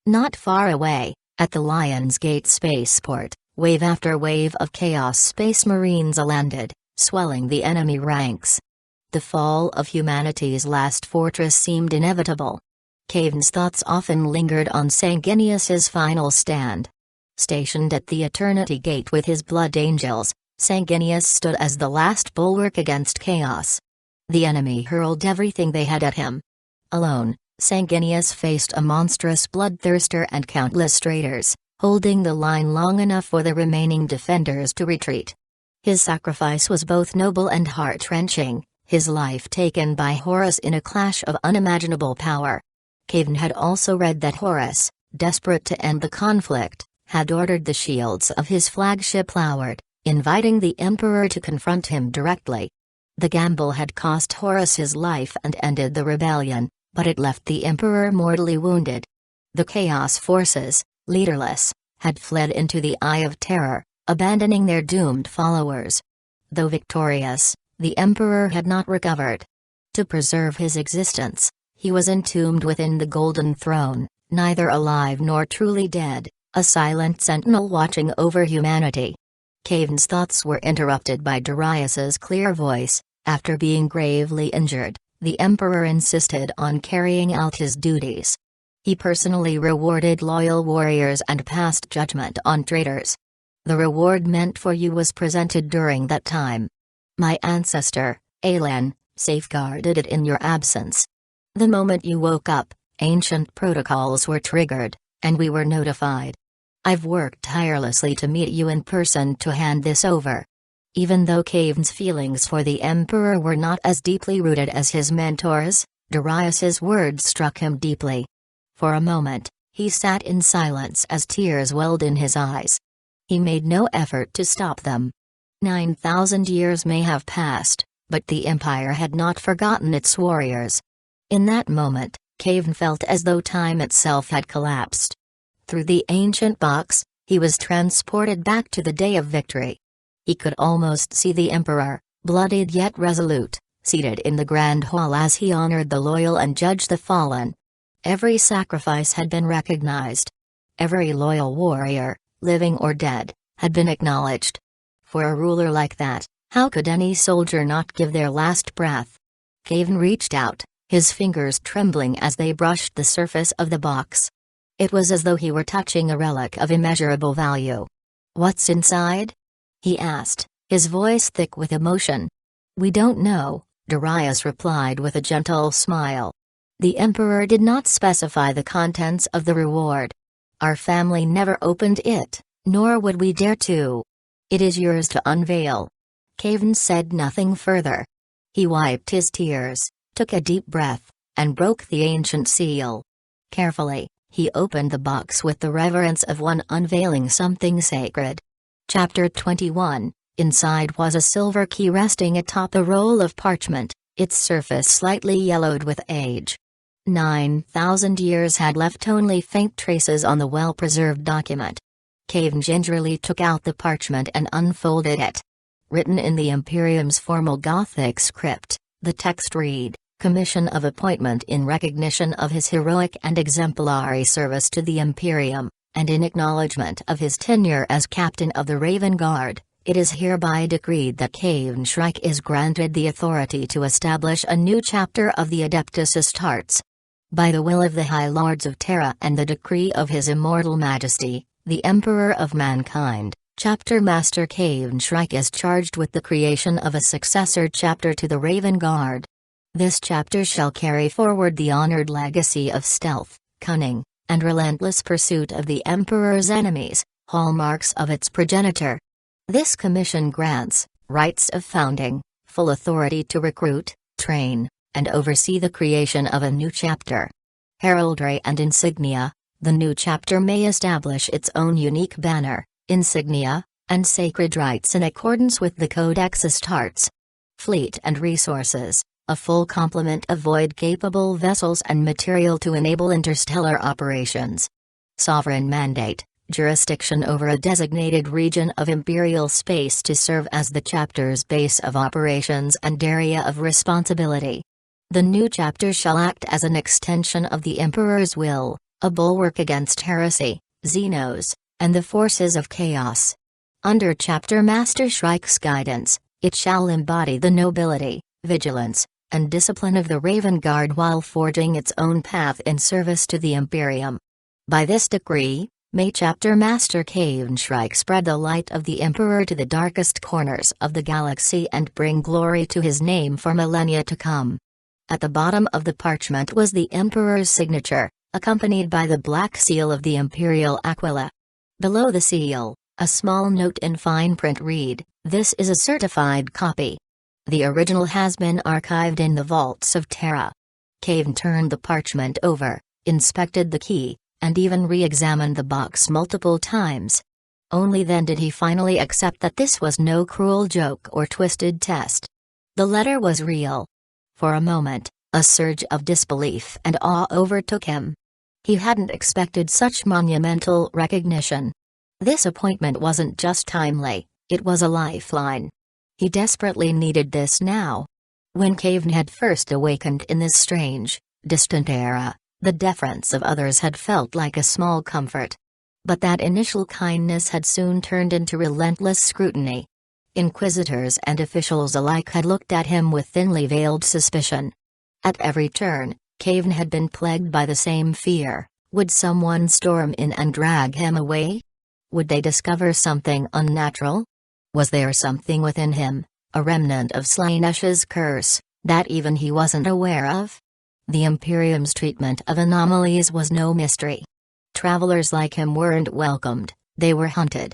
Not far away, at the Lion's Gate spaceport, wave after wave of Chaos Space Marines landed, swelling the enemy ranks. The fall of humanity's last fortress seemed inevitable. Kayvaan's thoughts often lingered on Sanguinius's final stand. Stationed at the Eternity Gate with his blood angels, Sanguinius stood as the last bulwark against chaos. The enemy hurled everything they had at him. Alone, Sanguinius faced a monstrous bloodthirster and countless traitors, holding the line long enough for the remaining defenders to retreat. His sacrifice was both noble and heart-wrenching, his life taken by Horus in a clash of unimaginable power. Kayvaan had also read that Horus, desperate to end the conflict, had ordered the shields of his flagship lowered, inviting the Emperor to confront him directly. The gamble had cost Horus his life and ended the rebellion, but it left the Emperor mortally wounded. The Chaos forces, leaderless, had fled into the Eye of Terror, abandoning their doomed followers. Though victorious, the Emperor had not recovered. To preserve his existence, he was entombed within the Golden Throne, neither alive nor truly dead, a silent sentinel watching over humanity. Kayvaan's thoughts were interrupted by Darius's clear voice. After being gravely injured, the Emperor insisted on carrying out his duties. He personally rewarded loyal warriors and passed judgment on traitors. The reward meant for you was presented during that time. My ancestor, Aizen, safeguarded it in your absence. The moment you woke up, ancient protocols were triggered, and we were notified. I've worked tirelessly to meet you in person to hand this over. Even though Kayvaan's feelings for the Emperor were not as deeply rooted as his mentor's, Darius's words struck him deeply. For a moment, he sat in silence as tears welled in his eyes. He made no effort to stop them. 9,000 years may have passed, but the Empire had not forgotten its warriors. In that moment, Kayvaan felt as though time itself had collapsed. Through the ancient box, he was transported back to the day of victory. He could almost see the Emperor, bloodied yet resolute, seated in the grand hall as he honored the loyal and judged the fallen. Every sacrifice had been recognized. Every loyal warrior, living or dead, had been acknowledged. For a ruler like that, how could any soldier not give their last breath? Kayvaan reached out, his fingers trembling as they brushed the surface of the box. It was as though he were touching a relic of immeasurable value. "What's inside?" he asked, his voice thick with emotion. "We don't know," Darius replied with a gentle smile. "The Emperor did not specify the contents of the reward. Our family never opened it, nor would we dare to. It is yours to unveil." Kayvaan said nothing further. He wiped his tears, took a deep breath, and broke the ancient seal. Carefully, he opened the box with the reverence of one unveiling something sacred. Chapter 21. Inside was a silver key resting atop a roll of parchment, its surface slightly yellowed with age. 9,000 years had left only faint traces on the well-preserved document. Kayvaan gingerly took out the parchment and unfolded it. Written in the Imperium's formal Gothic script, the text read, "Commission of appointment in recognition of his heroic and exemplary service to the Imperium, and in acknowledgement of his tenure as captain of the Raven Guard, it is hereby decreed that Kayvaan Shrike is granted the authority to establish a new chapter of the Adeptus Astartes. By the will of the High Lords of Terra and the decree of His Immortal Majesty, the Emperor of Mankind, Chapter Master Kayvaan Shrike is charged with the creation of a successor chapter to the Raven Guard. This chapter shall carry forward the honored legacy of stealth, cunning, and relentless pursuit of the Emperor's enemies, hallmarks of its progenitor. This commission grants rights of founding, full authority to recruit, train, and oversee the creation of a new chapter. Heraldry and insignia. The new chapter may establish its own unique banner, insignia, and sacred rites in accordance with the Codex Astartes. Fleet and resources. A full complement of void-capable vessels and material to enable interstellar operations. Sovereign mandate. Jurisdiction over a designated region of imperial space to serve as the chapter's base of operations and area of responsibility. The new chapter shall act as an extension of the Emperor's will, a bulwark against heresy, Xenos, and the forces of chaos. Under Chapter Master Shrike's guidance, it shall embody the nobility, vigilance, and discipline of the Raven Guard while forging its own path in service to the Imperium. By this decree, may Chapter Master Kayvaan Shrike spread the light of the Emperor to the darkest corners of the galaxy and bring glory to his name for millennia to come. At the bottom of the parchment was the Emperor's signature, accompanied by the black seal of the Imperial Aquila. Below the seal, a small note in fine print read, "This is a certified copy. The original has been archived in the vaults of Terra." Kayvaan turned the parchment over, inspected the key, and even re-examined the box multiple times. Only then did he finally accept that this was no cruel joke or twisted test. The letter was real. For a moment, a surge of disbelief and awe overtook him. He hadn't expected such monumental recognition. This appointment wasn't just timely, it was a lifeline. He desperately needed this now. When Kayvaan had first awakened in this strange, distant era, the deference of others had felt like a small comfort. But that initial kindness had soon turned into relentless scrutiny. Inquisitors and officials alike had looked at him with thinly veiled suspicion. At every turn, Kayvaan had been plagued by the same fear. Would someone storm in and drag him away? Would they discover something unnatural? Was there something within him, a remnant of Slaaneash's curse, that even he wasn't aware of? The Imperium's treatment of anomalies was no mystery. Travelers like him weren't welcomed, they were hunted.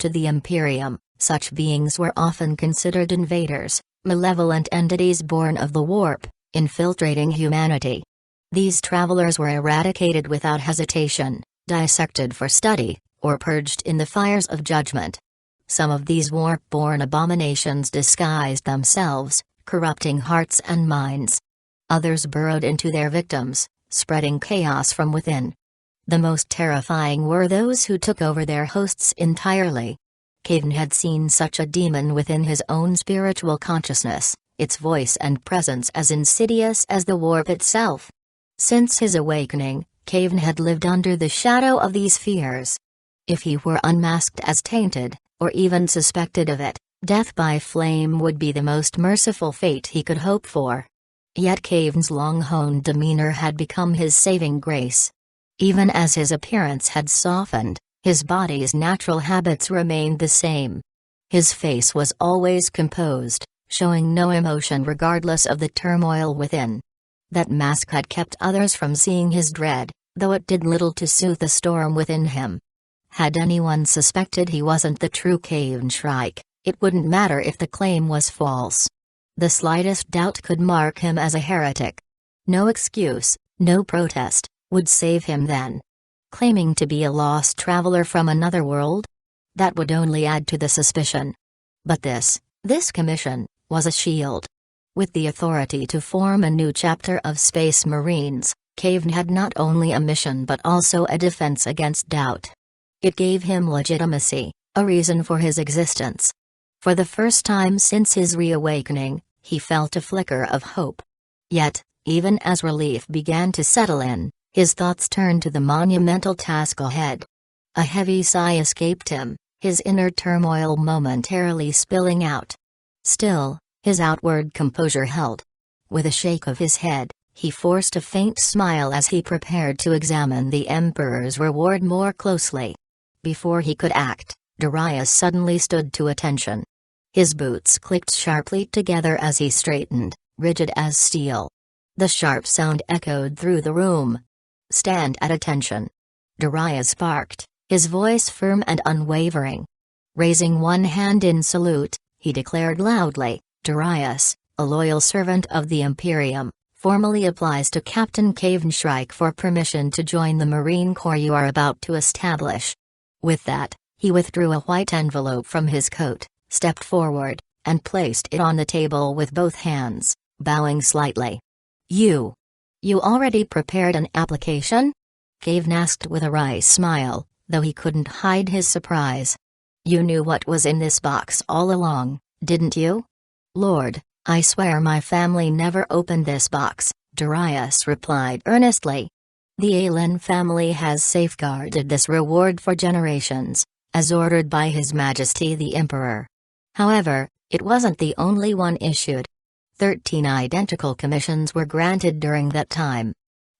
To the Imperium, such beings were often considered invaders, malevolent entities born of the warp, infiltrating humanity. These travelers were eradicated without hesitation, dissected for study, or purged in the fires of judgment. Some of these warp-born abominations disguised themselves, corrupting hearts and minds. Others burrowed into their victims, spreading chaos from within. The most terrifying were those who took over their hosts entirely. Kayvaan had seen such a demon within his own spiritual consciousness, its voice and presence as insidious as the warp itself. Since his awakening, Kayvaan had lived under the shadow of these fears. If he were unmasked as tainted, or even suspected of it, death by flame would be the most merciful fate he could hope for. Yet Kayvaan's long-honed demeanor had become his saving grace. Even as his appearance had softened, his body's natural habits remained the same. His face was always composed, showing no emotion regardless of the turmoil within. That mask had kept others from seeing his dread, though it did little to soothe the storm within him. Had anyone suspected he wasn't the true Kayvaan Shrike, it wouldn't matter if the claim was false. The slightest doubt could mark him as a heretic. No excuse, no protest, would save him then. Claiming to be a lost traveler from another world? That would only add to the suspicion. But this commission, was a shield. With the authority to form a new chapter of Space Marines, Kayvaan had not only a mission but also a defense against doubt. It gave him legitimacy, a reason for his existence. For the first time since his reawakening, he felt a flicker of hope. Yet, even as relief began to settle in, his thoughts turned to the monumental task ahead. A heavy sigh escaped him, his inner turmoil momentarily spilling out. Still, his outward composure held. With a shake of his head, he forced a faint smile as he prepared to examine the Emperor's reward more closely. Before he could act, Darius suddenly stood to attention. His boots clicked sharply together as he straightened, rigid as steel. The sharp sound echoed through the room. "Stand at attention." Darius barked, his voice firm and unwavering. Raising one hand in salute, he declared loudly, "Darius, a loyal servant of the Imperium, formally applies to Captain Kayvaan Shrike for permission to join the Marine Corps you are about to establish." With that, he withdrew a white envelope from his coat, stepped forward, and placed it on the table with both hands, bowing slightly. You already prepared an application?" Kayvaan asked with a wry smile, though he couldn't hide his surprise. "You knew what was in this box all along, didn't you?" "Lord, I swear my family never opened this box," Darius replied earnestly. "The Aizen family has safeguarded this reward for generations, as ordered by His Majesty the Emperor. However, it wasn't the only one issued. 13 identical commissions were granted during that time.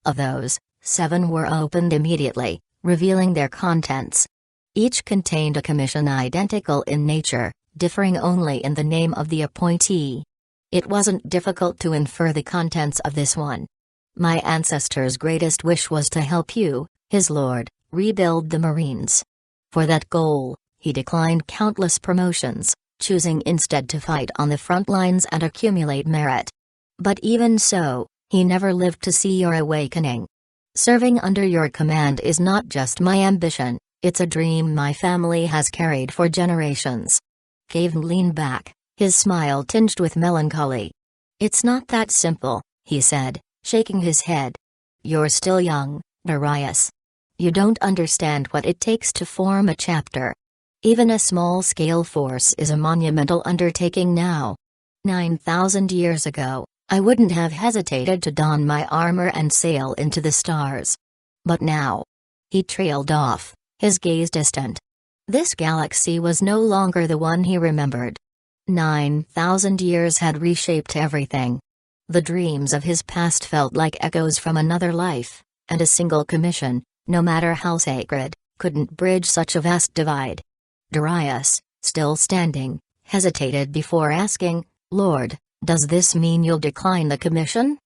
Of those, 7 were opened immediately, revealing their contents. Each contained a commission identical in nature, differing only in the name of the appointee. It wasn't difficult to infer the contents of this one. My ancestor's greatest wish was to help you, his lord, rebuild the Marines. For that goal, he declined countless promotions, choosing instead to fight on the front lines and accumulate merit. But even so, he never lived to see your awakening. Serving under your command is not just my ambition, it's a dream my family has carried for generations." Kayvaan leaned back, his smile tinged with melancholy. "It's not that simple," he said, shaking his head. "You're still young, Darius. You don't understand what it takes to form a chapter. Even a small-scale force is a monumental undertaking now. 9,000 years ago, I wouldn't have hesitated to don my armor and sail into the stars. But now..." He trailed off, his gaze distant. This galaxy was no longer the one he remembered. 9,000 years had reshaped everything. The dreams of his past felt like echoes from another life, and a single commission, no matter how sacred, couldn't bridge such a vast divide. Darius, still standing, hesitated before asking, "Lord, does this mean you'll decline the commission?"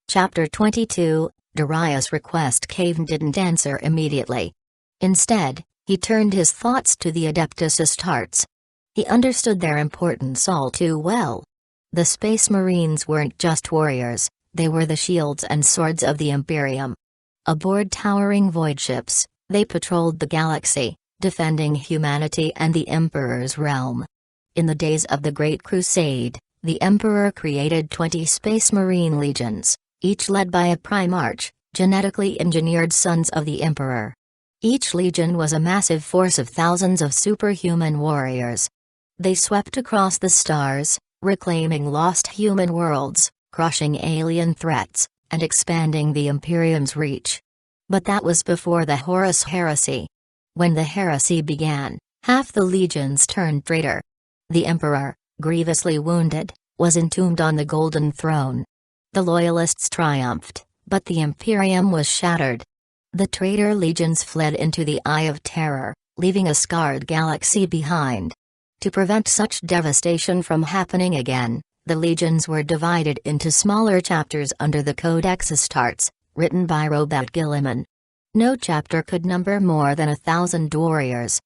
Chapter 22, Darius' request. Kayvaan didn't answer immediately. Instead, he turned his thoughts to the Adeptus Astartes. He understood their importance all too well. The Space Marines weren't just warriors, they were the shields and swords of the Imperium. Aboard towering void ships, they patrolled the galaxy, defending humanity and the Emperor's realm. In the days of the Great Crusade, the Emperor created 20 Space Marine legions, each led by a Primarch, genetically engineered sons of the Emperor. Each legion was a massive force of thousands of superhuman warriors. They swept across the stars, reclaiming lost human worlds, crushing alien threats, and expanding the Imperium's reach. But that was before the Horus Heresy. When the heresy began, half the legions turned traitor. The Emperor, grievously wounded, was entombed on the Golden Throne. The Loyalists triumphed, but the Imperium was shattered. The traitor legions fled into the Eye of Terror, leaving a scarred galaxy behind. To prevent such devastation from happening again, the legions were divided into smaller chapters under the Codex Astartes, written by Robert Guilliman. No chapter could number more than 1,000 warriors.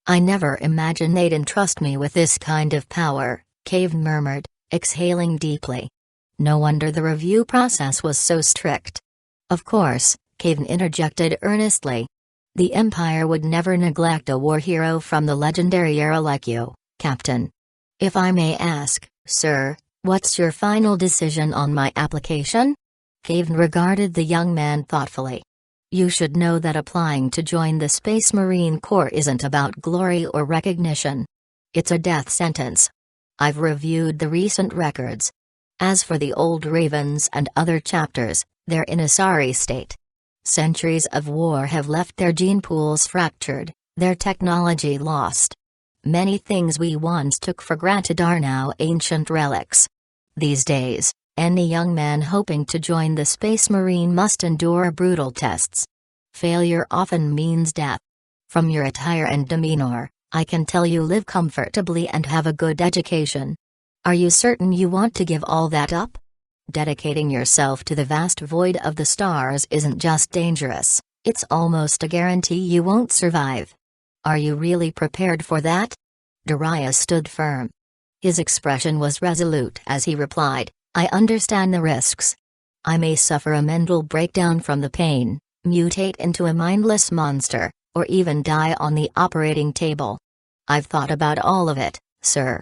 "I never imagined they'd entrust me with this kind of power," Kayvaan murmured, exhaling deeply. No wonder the review process was so strict. "Of course," Kayvaan interjected earnestly. "The Empire would never neglect a war hero from the legendary era like you, Captain. If I may ask, sir, what's your final decision on my application?" Kayvaan regarded the young man thoughtfully. "You should know that applying to join the Space Marine Corps isn't about glory or recognition. It's a death sentence. I've reviewed the recent records. As for the old Ravens and other chapters, they're in a sorry state. Centuries of war have left their gene pools fractured, their technology lost. Many things we once took for granted are now ancient relics. These days, any young man hoping to join the Space Marine must endure brutal tests. Failure often means death. From your attire and demeanor, I can tell you live comfortably and have a good education. Are you certain you want to give all that up? Dedicating yourself to the vast void of the stars isn't just dangerous, it's almost a guarantee you won't survive. Are you really prepared for that?" Darius stood firm. His expression was resolute as he replied, "I understand the risks. I may suffer a mental breakdown from the pain, mutate into a mindless monster, or even die on the operating table. I've thought about all of it, sir.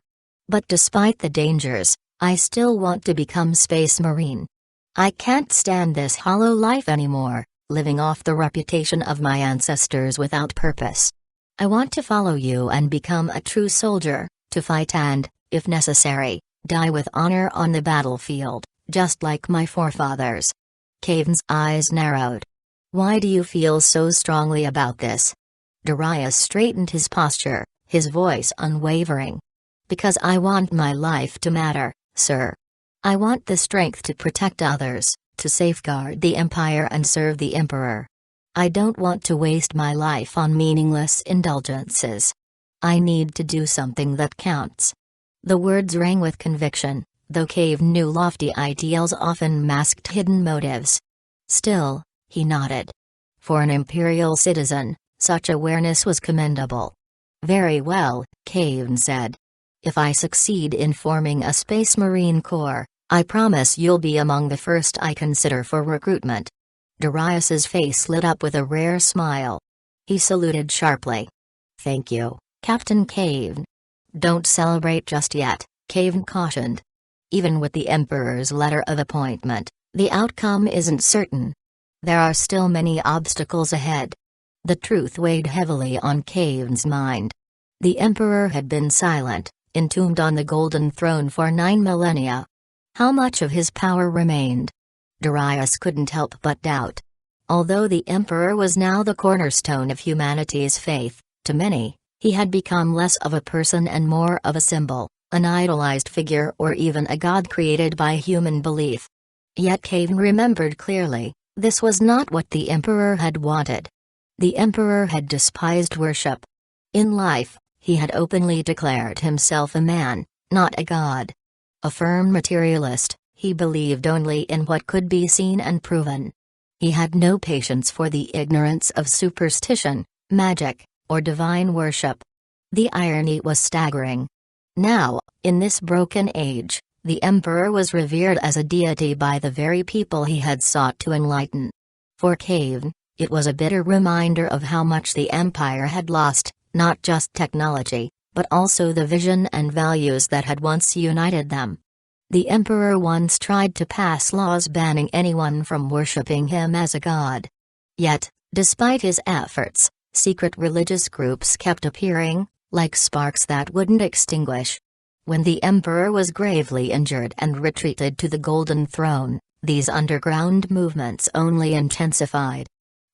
But despite the dangers, I still want to become Space Marine. I can't stand this hollow life anymore, living off the reputation of my ancestors without purpose. I want to follow you and become a true soldier, to fight and, if necessary, die with honor on the battlefield, just like my forefathers." Kayvaan's eyes narrowed. "Why do you feel so strongly about this?" Darius straightened his posture, his voice unwavering. "Because I want my life to matter, sir. I want the strength to protect others, to safeguard the Empire and serve the Emperor. I don't want to waste my life on meaningless indulgences. I need to do something that counts." The words rang with conviction, though Kayvaan knew lofty ideals often masked hidden motives. Still, he nodded. For an Imperial citizen, such awareness was commendable. "Very well," Kayvaan said. "If I succeed in forming a Space Marine Corps, I promise you'll be among the first I consider for recruitment." Darius's face lit up with a rare smile. He saluted sharply. "Thank you, Captain Kayvaan." "Don't celebrate just yet," Kayvaan cautioned. "Even with the Emperor's letter of appointment, the outcome isn't certain. There are still many obstacles ahead." The truth weighed heavily on Kayvaan's mind. The Emperor had been silent, entombed on the Golden Throne for 9 millennia. How much of his power remained? Darius couldn't help but doubt. Although the Emperor was now the cornerstone of humanity's faith, to many, he had become less of a person and more of a symbol, an idolized figure or even a god created by human belief. Yet Kayvaan remembered clearly, this was not what the Emperor had wanted. The Emperor had despised worship. In life, he had openly declared himself a man, not a god. A firm materialist, he believed only in what could be seen and proven. He had no patience for the ignorance of superstition, magic, or divine worship. The irony was staggering. Now, in this broken age, the Emperor was revered as a deity by the very people he had sought to enlighten. For Kayvaan, it was a bitter reminder of how much the Empire had lost, not just technology, but also the vision and values that had once united them. The emperor once tried to pass laws banning anyone from worshipping him as a god. Yet, despite his efforts, secret religious groups kept appearing, like sparks that wouldn't extinguish. When the emperor was gravely injured and retreated to the Golden Throne, these underground movements only intensified.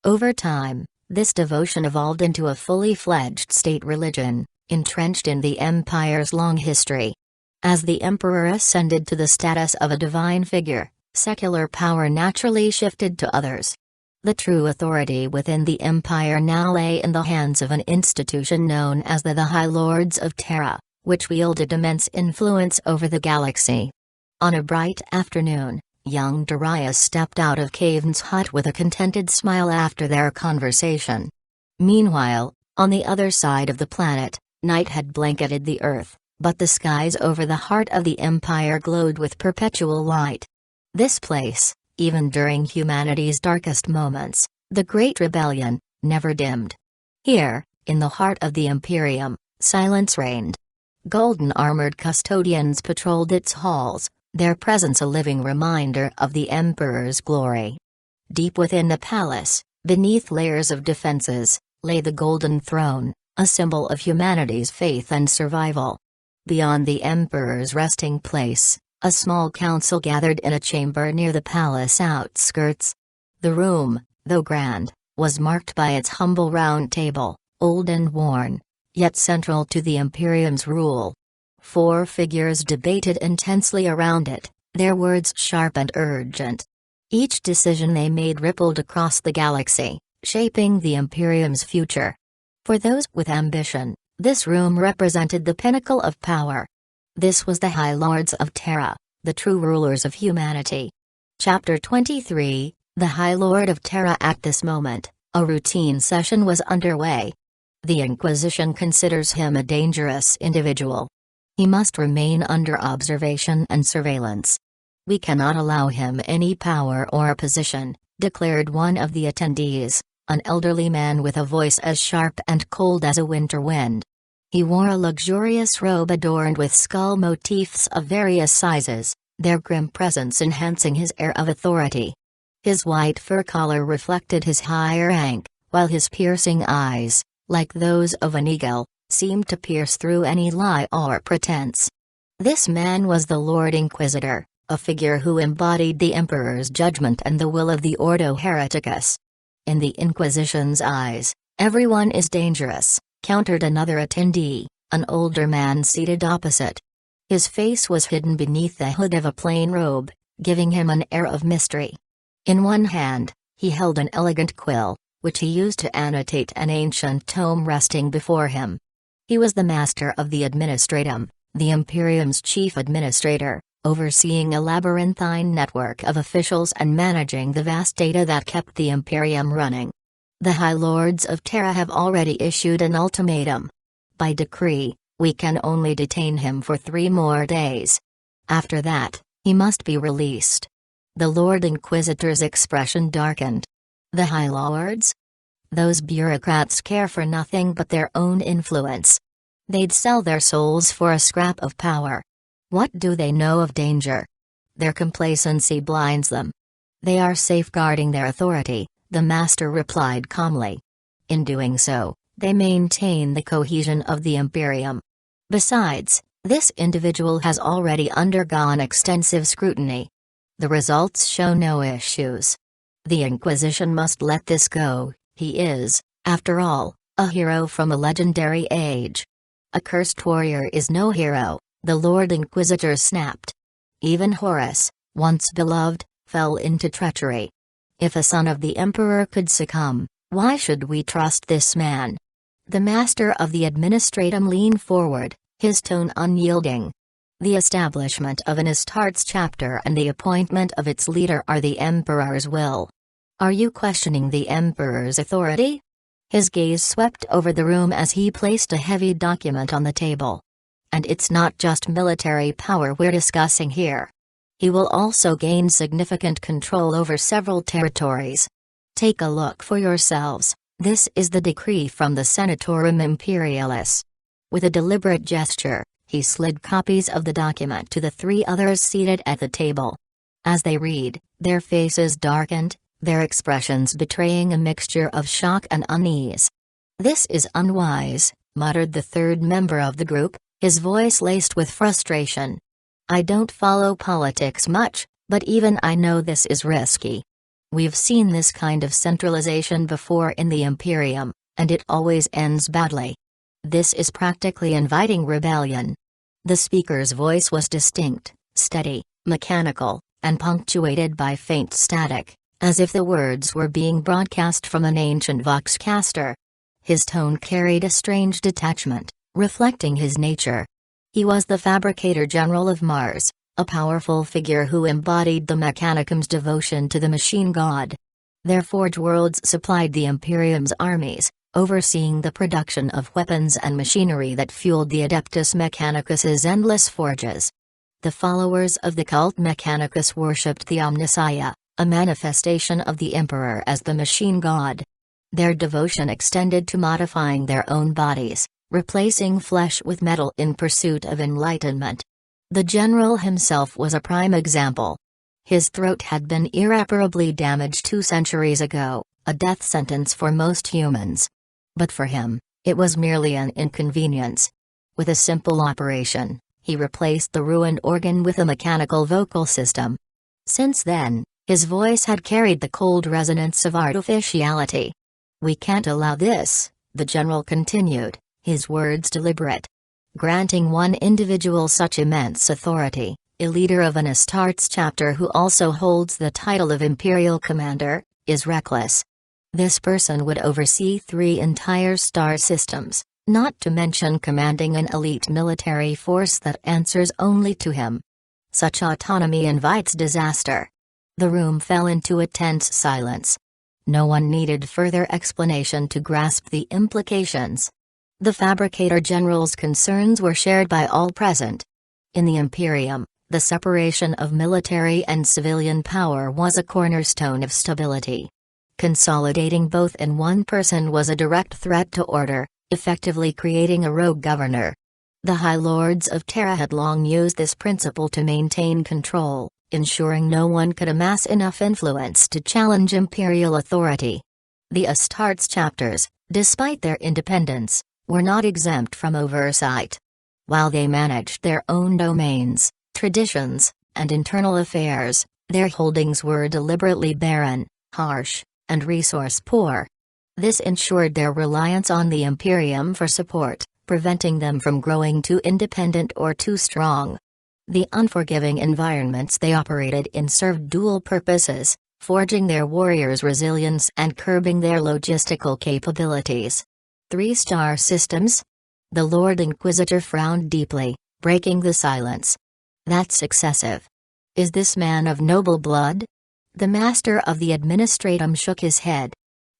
Over time, this devotion evolved into a fully fledged state religion, entrenched in the empire's long history. As the emperor ascended to the status of a divine figure, secular power naturally shifted to others. The true authority within the empire now lay in the hands of an institution known as the High Lords of Terra, which wielded immense influence over the galaxy. On a bright afternoon, young Darius stepped out of Kayvaan's hut with a contented smile after their conversation. Meanwhile, on the other side of the planet, night had blanketed the earth, but the skies over the heart of the empire glowed with perpetual light. This place, even during humanity's darkest moments, the Great Rebellion, never dimmed. Here, in the heart of the Imperium, silence reigned. Golden-armored custodians patrolled its halls, their presence a living reminder of the Emperor's glory. Deep within the palace, beneath layers of defenses, lay the Golden Throne, a symbol of humanity's faith and survival. Beyond the Emperor's resting place, a small council gathered in a chamber near the palace outskirts. The room, though grand, was marked by its humble round table, old and worn, yet central to the Imperium's rule. 4 figures debated intensely around it, their words sharp and urgent. Each decision they made rippled across the galaxy, shaping the Imperium's future. For those with ambition, this room represented the pinnacle of power. This was the High Lords of Terra, the true rulers of humanity. Chapter 23, The High Lord of Terra. At this moment, a routine session was underway. The Inquisition considers him a dangerous individual. He must remain under observation and surveillance. We cannot allow him any power or position, declared one of the attendees, an elderly man with a voice as sharp and cold as a winter wind. He wore a luxurious robe adorned with skull motifs of various sizes, their grim presence enhancing his air of authority. His white fur collar reflected his higher rank, while his piercing eyes, like those of an eagle, seemed to pierce through any lie or pretense. This man was the Lord Inquisitor, a figure who embodied the Emperor's judgment and the will of the Ordo Hereticus. In the Inquisition's eyes, everyone is dangerous, countered another attendee, an older man seated opposite. His face was hidden beneath the hood of a plain robe, giving him an air of mystery. In one hand, he held an elegant quill, which he used to annotate an ancient tome resting before him. He was the master of the Administratum, the Imperium's chief administrator, overseeing a labyrinthine network of officials and managing the vast data that kept the Imperium running. The High Lords of Terra have already issued an ultimatum. By decree, we can only detain him for 3 more days. After that, he must be released. The Lord Inquisitor's expression darkened. The High Lords? Those bureaucrats care for nothing but their own influence. They'd sell their souls for a scrap of power. What do they know of danger? Their complacency blinds them. They are safeguarding their authority, the master replied calmly. In doing so, they maintain the cohesion of the Imperium. Besides, this individual has already undergone extensive scrutiny. The results show no issues. The Inquisition must let this go. He is, after all, a hero from a legendary age. A cursed warrior is no hero, the Lord Inquisitor snapped. Even Horus, once beloved, fell into treachery. If a son of the Emperor could succumb, why should we trust this man? The master of the Administratum leaned forward, his tone unyielding. The establishment of an Astartes chapter and the appointment of its leader are the Emperor's will. Are you questioning the Emperor's authority? His gaze swept over the room as he placed a heavy document on the table. And it's not just military power we're discussing here. He will also gain significant control over several territories. Take a look for yourselves. This is the decree from the Senatorum Imperialis. With a deliberate gesture, He slid copies of the document to the three others seated at the table. As they read, their faces darkened, their expressions betraying a mixture of shock and unease. "This is unwise," muttered the third member of the group, his voice laced with frustration. "I don't follow politics much, but even I know this is risky. We've seen this kind of centralization before in the Imperium, and it always ends badly. This is practically inviting rebellion." The speaker's voice was distinct, steady, mechanical, and punctuated by faint static, as if the words were being broadcast from an ancient voxcaster. His tone carried a strange detachment, reflecting his nature. He was the Fabricator General of Mars, a powerful figure who embodied the Mechanicum's devotion to the machine god. Their forge worlds supplied the Imperium's armies, overseeing the production of weapons and machinery that fueled the Adeptus Mechanicus's endless forges. The followers of the cult Mechanicus worshipped the Omnissiah, a manifestation of the Emperor as the machine god. Their devotion extended to modifying their own bodies, replacing flesh with metal in pursuit of enlightenment. The general himself was a prime example. His throat had been irreparably damaged 2 centuries ago, a death sentence for most humans. But for him, it was merely an inconvenience. With a simple operation, he replaced the ruined organ with a mechanical vocal system. Since then, his voice had carried the cold resonance of artificiality. "We can't allow this," the general continued, his words deliberate. "Granting one individual such immense authority, a leader of an Astartes chapter who also holds the title of Imperial Commander, is reckless. This person would oversee 3 entire star systems, not to mention commanding an elite military force that answers only to him. Such autonomy invites disaster." The room fell into a tense silence. No one needed further explanation to grasp the implications. The Fabricator General's concerns were shared by all present. In the Imperium, the separation of military and civilian power was a cornerstone of stability. Consolidating both in one person was a direct threat to order, effectively creating a rogue governor. The High Lords of Terra had long used this principle to maintain control, ensuring no one could amass enough influence to challenge imperial authority. The Astartes chapters, despite their independence, were not exempt from oversight. While they managed their own domains, traditions, and internal affairs, their holdings were deliberately barren, harsh, and resource-poor. This ensured their reliance on the Imperium for support, preventing them from growing too independent or too strong. The unforgiving environments they operated in served dual purposes, forging their warriors' resilience and curbing their logistical capabilities. 3-star systems? The Lord Inquisitor frowned deeply, breaking the silence. "That's excessive. Is this man of noble blood?" The master of the administratum shook his head.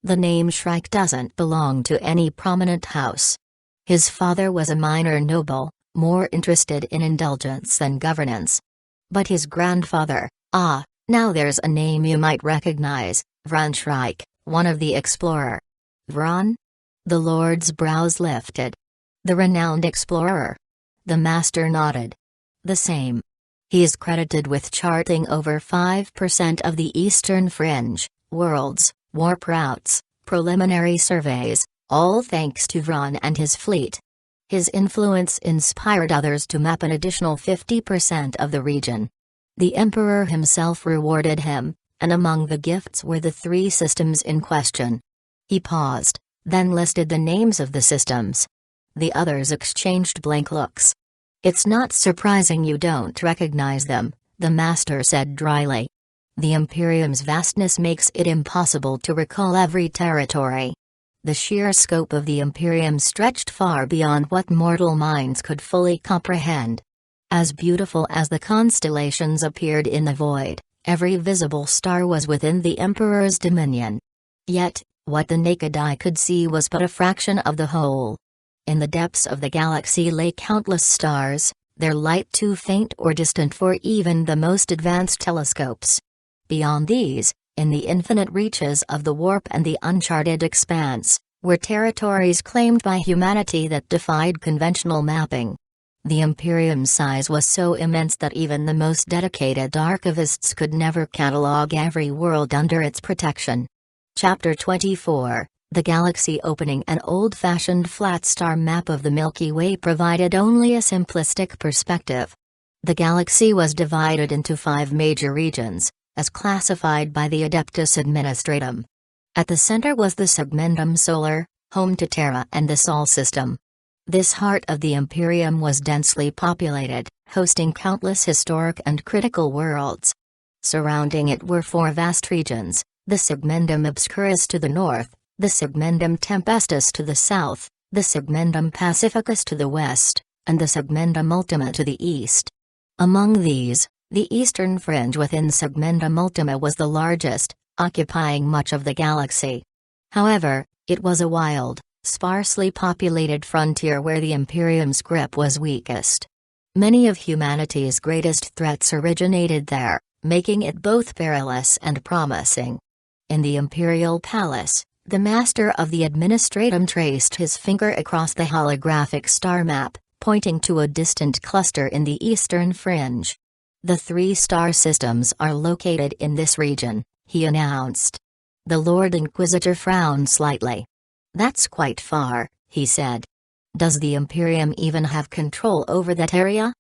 "The name Shrike doesn't belong to any prominent house. His father was a minor noble, more interested in indulgence than governance. But his grandfather, now there's a name you might recognize, Vran Shrike, one of the explorer." "Vran?" The Lord's brows lifted. "The renowned explorer?" The master nodded. "The same. He is credited with charting over 5% of the Eastern Fringe, worlds, warp routes, preliminary surveys, all thanks to Vran and his fleet. His influence inspired others to map an additional 50% of the region. The Emperor himself rewarded him, and among the gifts were the 3 systems in question." He paused, then listed the names of the systems. The others exchanged blank looks. "It's not surprising you don't recognize them," the master said dryly. "The Imperium's vastness makes it impossible to recall every territory. The sheer scope of the Imperium stretched far beyond what mortal minds could fully comprehend. As beautiful as the constellations appeared in the void, every visible star was within the Emperor's dominion. Yet, what the naked eye could see was but a fraction of the whole. In the depths of the galaxy lay countless stars, their light too faint or distant for even the most advanced telescopes. Beyond these, in the infinite reaches of the warp and the uncharted expanse, were territories claimed by humanity that defied conventional mapping. The Imperium's size was so immense that even the most dedicated archivists could never catalog every world under its protection. Chapter 24, The Galaxy Opening. An old-fashioned flat star map of the Milky Way provided only a simplistic perspective. The galaxy was divided into 5 major regions, as classified by the Adeptus Administratum. At the center was the Segmentum Solar, home to Terra and the Sol system. This heart of the Imperium was densely populated, hosting countless historic and critical worlds. Surrounding it were 4 vast regions, the Segmentum Obscurus to the north, the Segmentum Tempestus to the south, the Segmentum Pacificus to the west, and the Segmentum Ultima to the east. Among these, the eastern fringe within Segmentum Ultima was the largest, occupying much of the galaxy. However, it was a wild, sparsely populated frontier where the Imperium's grip was weakest. Many of humanity's greatest threats originated there, making it both perilous and promising. In the Imperial Palace, the Master of the Administratum traced his finger across the holographic star map, pointing to a distant cluster in the eastern fringe. The 3 star systems are located in this region, he announced. The Lord Inquisitor frowned slightly. That's quite far, he said. Does the Imperium even have control over that area?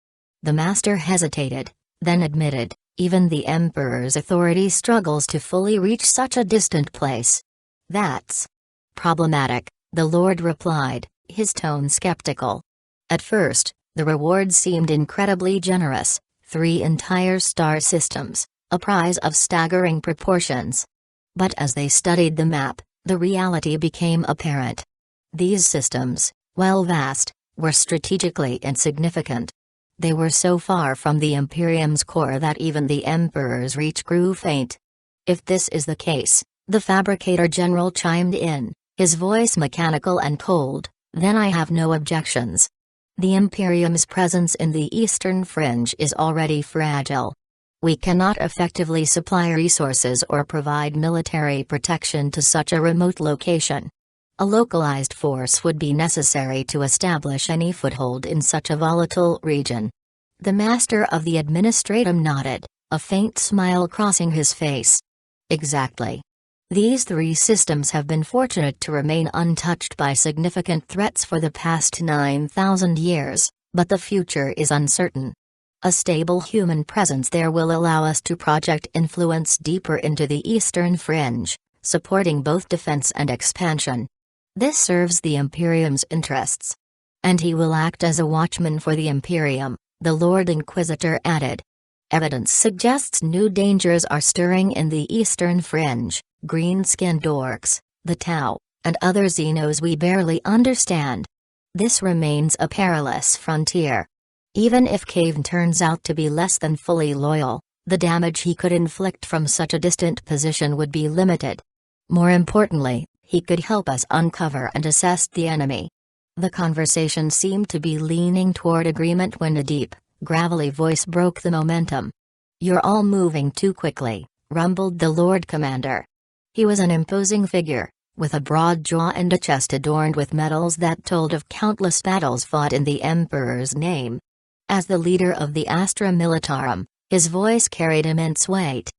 The Master hesitated, then admitted, even the Emperor's authority struggles to fully reach such a distant place. That's problematic, the Lord replied, his tone skeptical. At first, the reward seemed incredibly generous, 3 entire star systems, a prize of staggering proportions. But as they studied the map, the reality became apparent. These systems, while vast, were strategically insignificant. They were so far from the Imperium's core that even the Emperor's reach grew faint. If this is the case, the Fabricator General chimed in, his voice mechanical and cold, then I have no objections. The Imperium's presence in the eastern fringe is already fragile. We cannot effectively supply resources or provide military protection to such a remote location. A localized force would be necessary to establish any foothold in such a volatile region. The Master of the Administratum nodded, a faint smile crossing his face. Exactly. These 3 systems have been fortunate to remain untouched by significant threats for the past 9,000 years, but the future is uncertain. A stable human presence there will allow us to project influence deeper into the eastern fringe, supporting both defense and expansion. This serves the Imperium's interests. And he will act as a watchman for the Imperium, the Lord Inquisitor added. Evidence suggests new dangers are stirring in the eastern fringe, green-skinned orcs, the Tau, and other Xenos we barely understand. This remains a perilous frontier. Even if Kayvaan turns out to be less than fully loyal, the damage he could inflict from such a distant position would be limited. More importantly, he could help us uncover and assess the enemy. The conversation seemed to be leaning toward agreement when a deep, gravelly voice broke the momentum. You're all moving too quickly, rumbled the Lord Commander. He was an imposing figure, with a broad jaw and a chest adorned with medals that told of countless battles fought in the Emperor's name. As the leader of the Astra Militarum, his voice carried immense weight.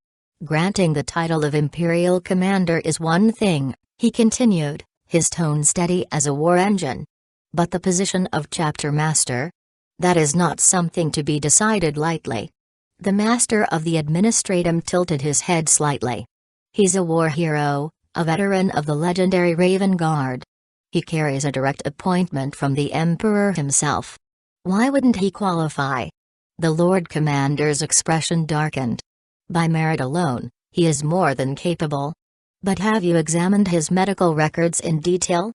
Granting the title of Imperial Commander is one thing, he continued, his tone steady as a war engine. But the position of Chapter Master? That is not something to be decided lightly. The Master of the Administratum tilted his head slightly. He's a war hero, a veteran of the legendary Raven Guard. He carries a direct appointment from the Emperor himself. Why wouldn't he qualify? The Lord Commander's expression darkened. By merit alone, he is more than capable. But have you examined his medical records in detail?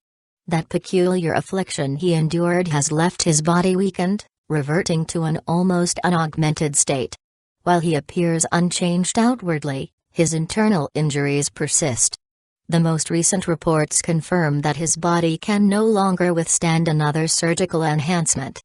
That peculiar affliction he endured has left his body weakened, reverting to an almost unaugmented state. While he appears unchanged outwardly, his internal injuries persist. The most recent reports confirm that his body can no longer withstand another surgical enhancement.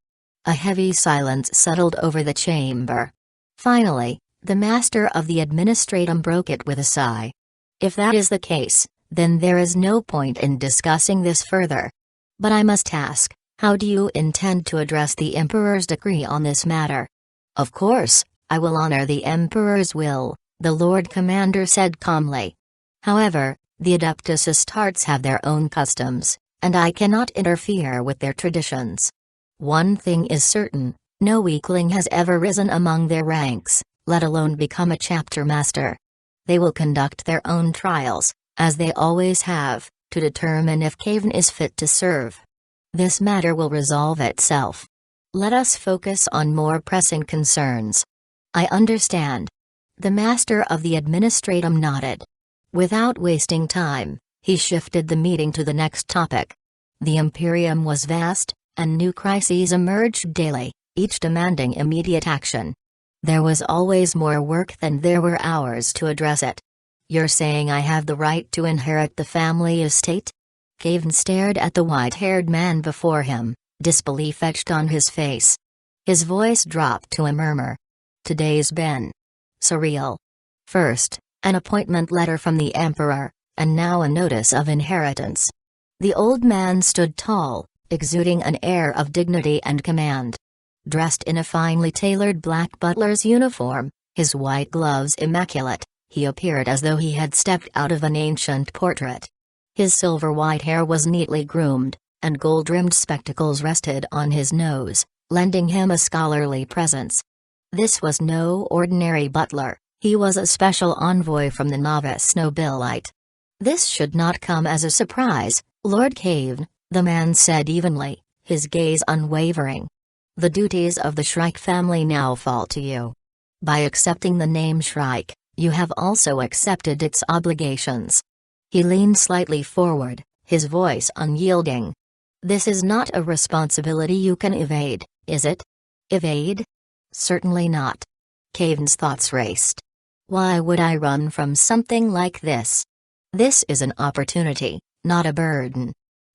A heavy silence settled over the chamber. Finally, the Master of the Administratum broke it with a sigh. If that is the case, then there is no point in discussing this further. But I must ask, How do you intend to address the Emperor's decree on this matter? Of course, I will honor the Emperor's will, the Lord Commander said calmly. However, the Adeptus Astartes have their own customs, and I cannot interfere with their traditions. One thing is certain, no weakling has ever risen among their ranks, let alone become a chapter master. They will conduct their own trials, as they always have, to determine if Kayvaan is fit to serve. This matter will resolve itself. Let us focus on more pressing concerns. I understand. The master of the administratum nodded. Without wasting time, he shifted the meeting to the next topic. The Imperium was vast, and new crises emerged daily, each demanding immediate action. There was always more work than there were hours to address it. You're saying I have the right to inherit the family estate? Kayvaan stared at the white-haired man before him, disbelief etched on his face. His voice dropped to a murmur. Today's been surreal. First, an appointment letter from the Emperor, and now a notice of inheritance. The old man stood tall, exuding an air of dignity and command. Dressed in a finely tailored black butler's uniform, his white gloves immaculate, he appeared as though he had stepped out of an ancient portrait. His silver-white hair was neatly groomed, and gold-rimmed spectacles rested on his nose, lending him a scholarly presence. This was no ordinary butler, he was a special envoy from the novice nobilite. This should not come as a surprise, Lord Kayvaan, the man said evenly, his gaze unwavering. The duties of the Shrike family now fall to you. By accepting the name Shrike, you have also accepted its obligations. He leaned slightly forward, his voice unyielding. This is not a responsibility you can evade, is it? Evade? Certainly not. Kayvaan's thoughts raced. Why would I run from something like this? This is an opportunity, not a burden.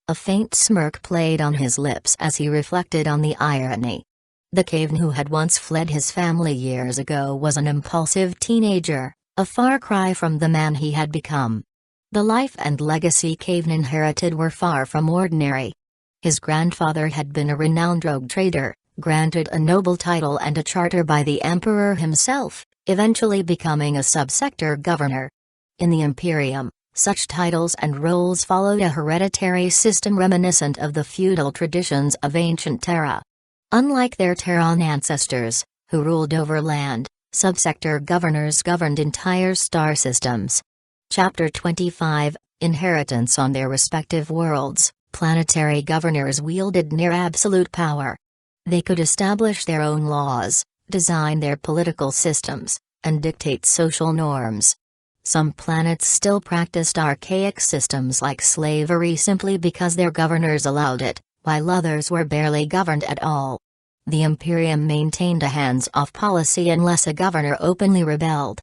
A faint smirk played on his lips as he reflected on the irony. The Kayvaan who had once fled his family years ago was an impulsive teenager, a far cry from the man he had become. The life and legacy Kayvaan inherited were far from ordinary. His grandfather had been a renowned rogue trader, granted a noble title and a charter by the Emperor himself, eventually becoming a subsector governor. In the Imperium, such titles and roles followed a hereditary system reminiscent of the feudal traditions of ancient Terra. Unlike their Terran ancestors, who ruled over land, subsector governors governed entire star systems. Chapter 25, Inheritance on their respective worlds, planetary governors wielded near-absolute power. They could establish their own laws, design their political systems, and dictate social norms. Some planets still practiced archaic systems like slavery simply because their governors allowed it, while others were barely governed at all. The Imperium maintained a hands-off policy unless a governor openly rebelled.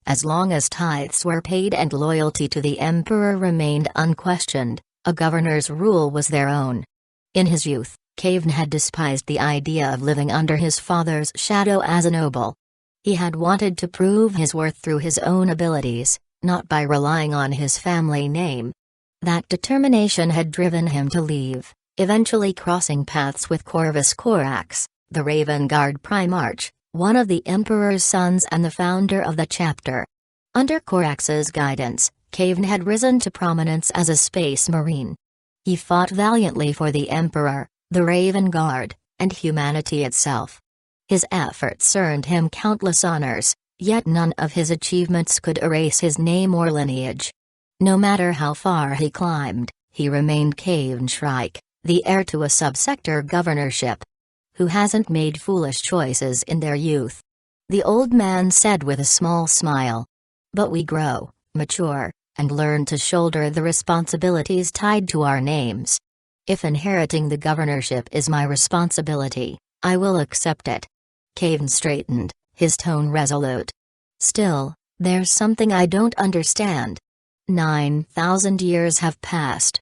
As long as tithes were paid and loyalty to the Emperor remained unquestioned, a governor's rule was their own. In his youth, Kayvaan had despised the idea of living under his father's shadow as a noble. He had wanted to prove his worth through his own abilities, not by relying on his family name. That determination had driven him to leave, eventually crossing paths with Corvus Corax, the Raven Guard Primarch, one of the Emperor's sons and the founder of the chapter. Under Corax's guidance, Kayvaan had risen to prominence as a space marine. He fought valiantly for the Emperor, the Raven Guard, and humanity itself. His efforts earned him countless honors, yet none of his achievements could erase his name or lineage. No matter how far he climbed, he remained Kayvaan Shrike, the heir to a subsector governorship. Who hasn't made foolish choices in their youth? The old man said with a small smile. But we grow, mature, and learn to shoulder the responsibilities tied to our names. If inheriting the governorship is my responsibility, I will accept it. Kayvaan straightened, his tone resolute. Still, there's something I don't understand. 9,000 years have passed.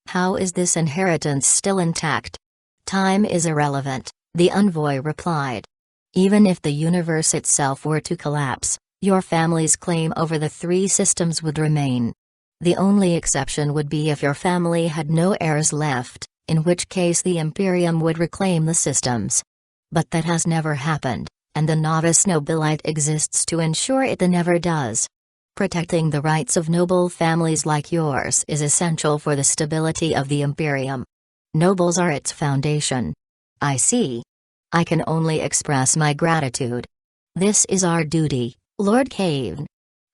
How is this inheritance still intact? Time is irrelevant, the envoy replied. Even if the universe itself were to collapse, your family's claim over the three systems would remain. The only exception would be if your family had no heirs left, in which case the Imperium would reclaim the systems. But that has never happened, and the novice nobilite exists to ensure it never does. Protecting the rights of noble families like yours is essential for the stability of the Imperium. Nobles are its foundation. I see. I can only express my gratitude. This is our duty, Lord Kayvaan.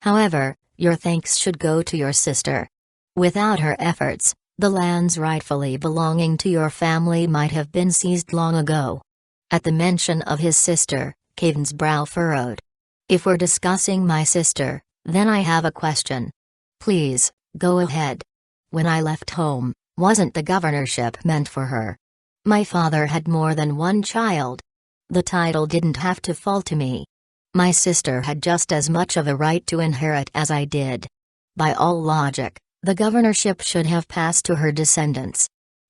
However, your thanks should go to your sister. Without her efforts, the lands rightfully belonging to your family might have been seized long ago. At the mention of his sister, Kayvaan's brow furrowed. If we're discussing my sister, then I have a question. Please, go ahead. When I left home, wasn't the governorship meant for her? My father had more than one child. The title didn't have to fall to me. My sister had just as much of a right to inherit as I did. By all logic, the governorship should have passed to her descendants.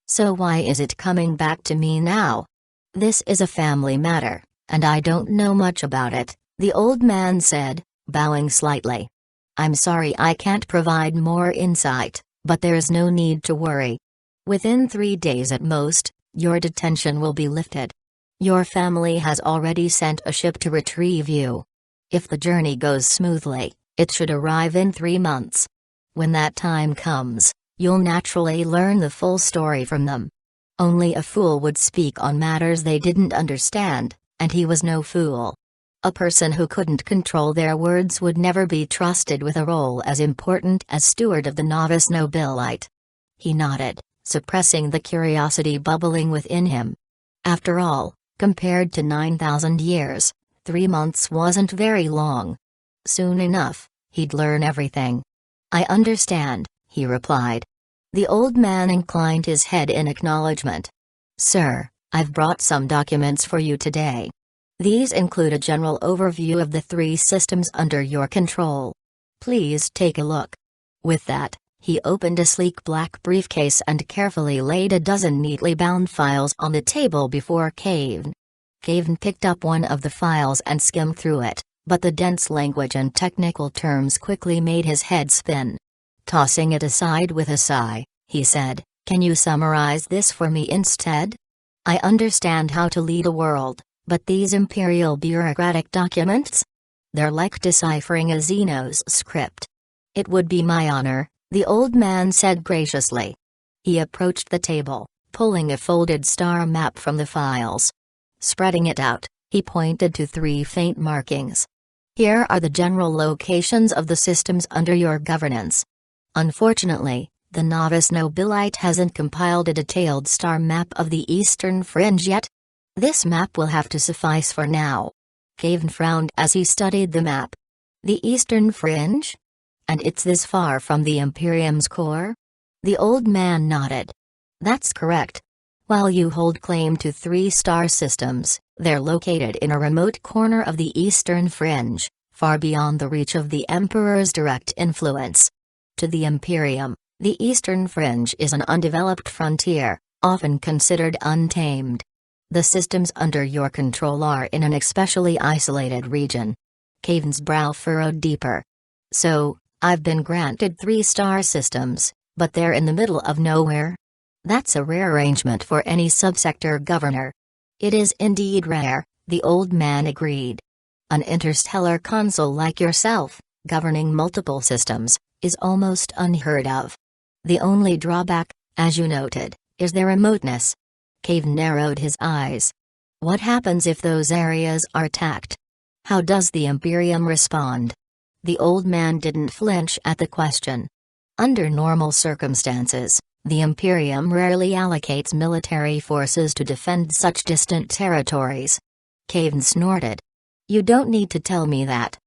So why is it coming back to me now? This is a family matter, and I don't know much about it, the old man said, bowing slightly. I'm sorry I can't provide more insight, but there's no need to worry. Within 3 days at most, your detention will be lifted. Your family has already sent a ship to retrieve you. If the journey goes smoothly, it should arrive in 3 months. When that time comes, you'll naturally learn the full story from them. Only a fool would speak on matters they didn't understand, and he was no fool. A person who couldn't control their words would never be trusted with a role as important as steward of the novice nobilite. He nodded, suppressing the curiosity bubbling within him. After all, compared to 9,000 years, 3 months wasn't very long. Soon enough, he'd learn everything. I understand, he replied. The old man inclined his head in acknowledgement. Sir, I've brought some documents for you today. These include a general overview of the 3 systems under your control. Please take a look. With that, he opened a sleek black briefcase and carefully laid a dozen neatly bound files on the table before Kayvaan. Kayvaan picked up one of the files and skimmed through it, but the dense language and technical terms quickly made his head spin. Tossing it aside with a sigh, he said, "Can you summarize this for me instead? I understand how to lead a world, but these imperial bureaucratic documents? They're like deciphering a Xenos script." "It would be my honor," the old man said graciously. He approached the table, pulling a folded star map from the files. Spreading it out, he pointed to 3 faint markings. "Here are the general locations of the systems under your governance. Unfortunately, the novice nobilite hasn't compiled a detailed star map of the eastern fringe yet. This map will have to suffice for now." Kayvaan frowned as he studied the map. "The eastern fringe? And it's this far from the Imperium's core?" The old man nodded. "That's correct. While you hold claim to 3 star systems, they're located in a remote corner of the eastern fringe, far beyond the reach of the Emperor's direct influence. To the Imperium, the eastern fringe is an undeveloped frontier, often considered untamed. The systems under your control are in an especially isolated region." Kayvaan's brow furrowed deeper. "So, I've been granted 3 star systems, but they're in the middle of nowhere? That's a rare arrangement for any subsector governor." "It is indeed rare," the old man agreed. "An interstellar consul like yourself, governing multiple systems, is almost unheard of. The only drawback, as you noted, is their remoteness." Kayvaan narrowed his eyes. "What happens if those areas are attacked? How does the Imperium respond?" The old man didn't flinch at the question. "Under normal circumstances, the Imperium rarely allocates military forces to defend such distant territories." Kayvaan snorted. "You don't need to tell me that.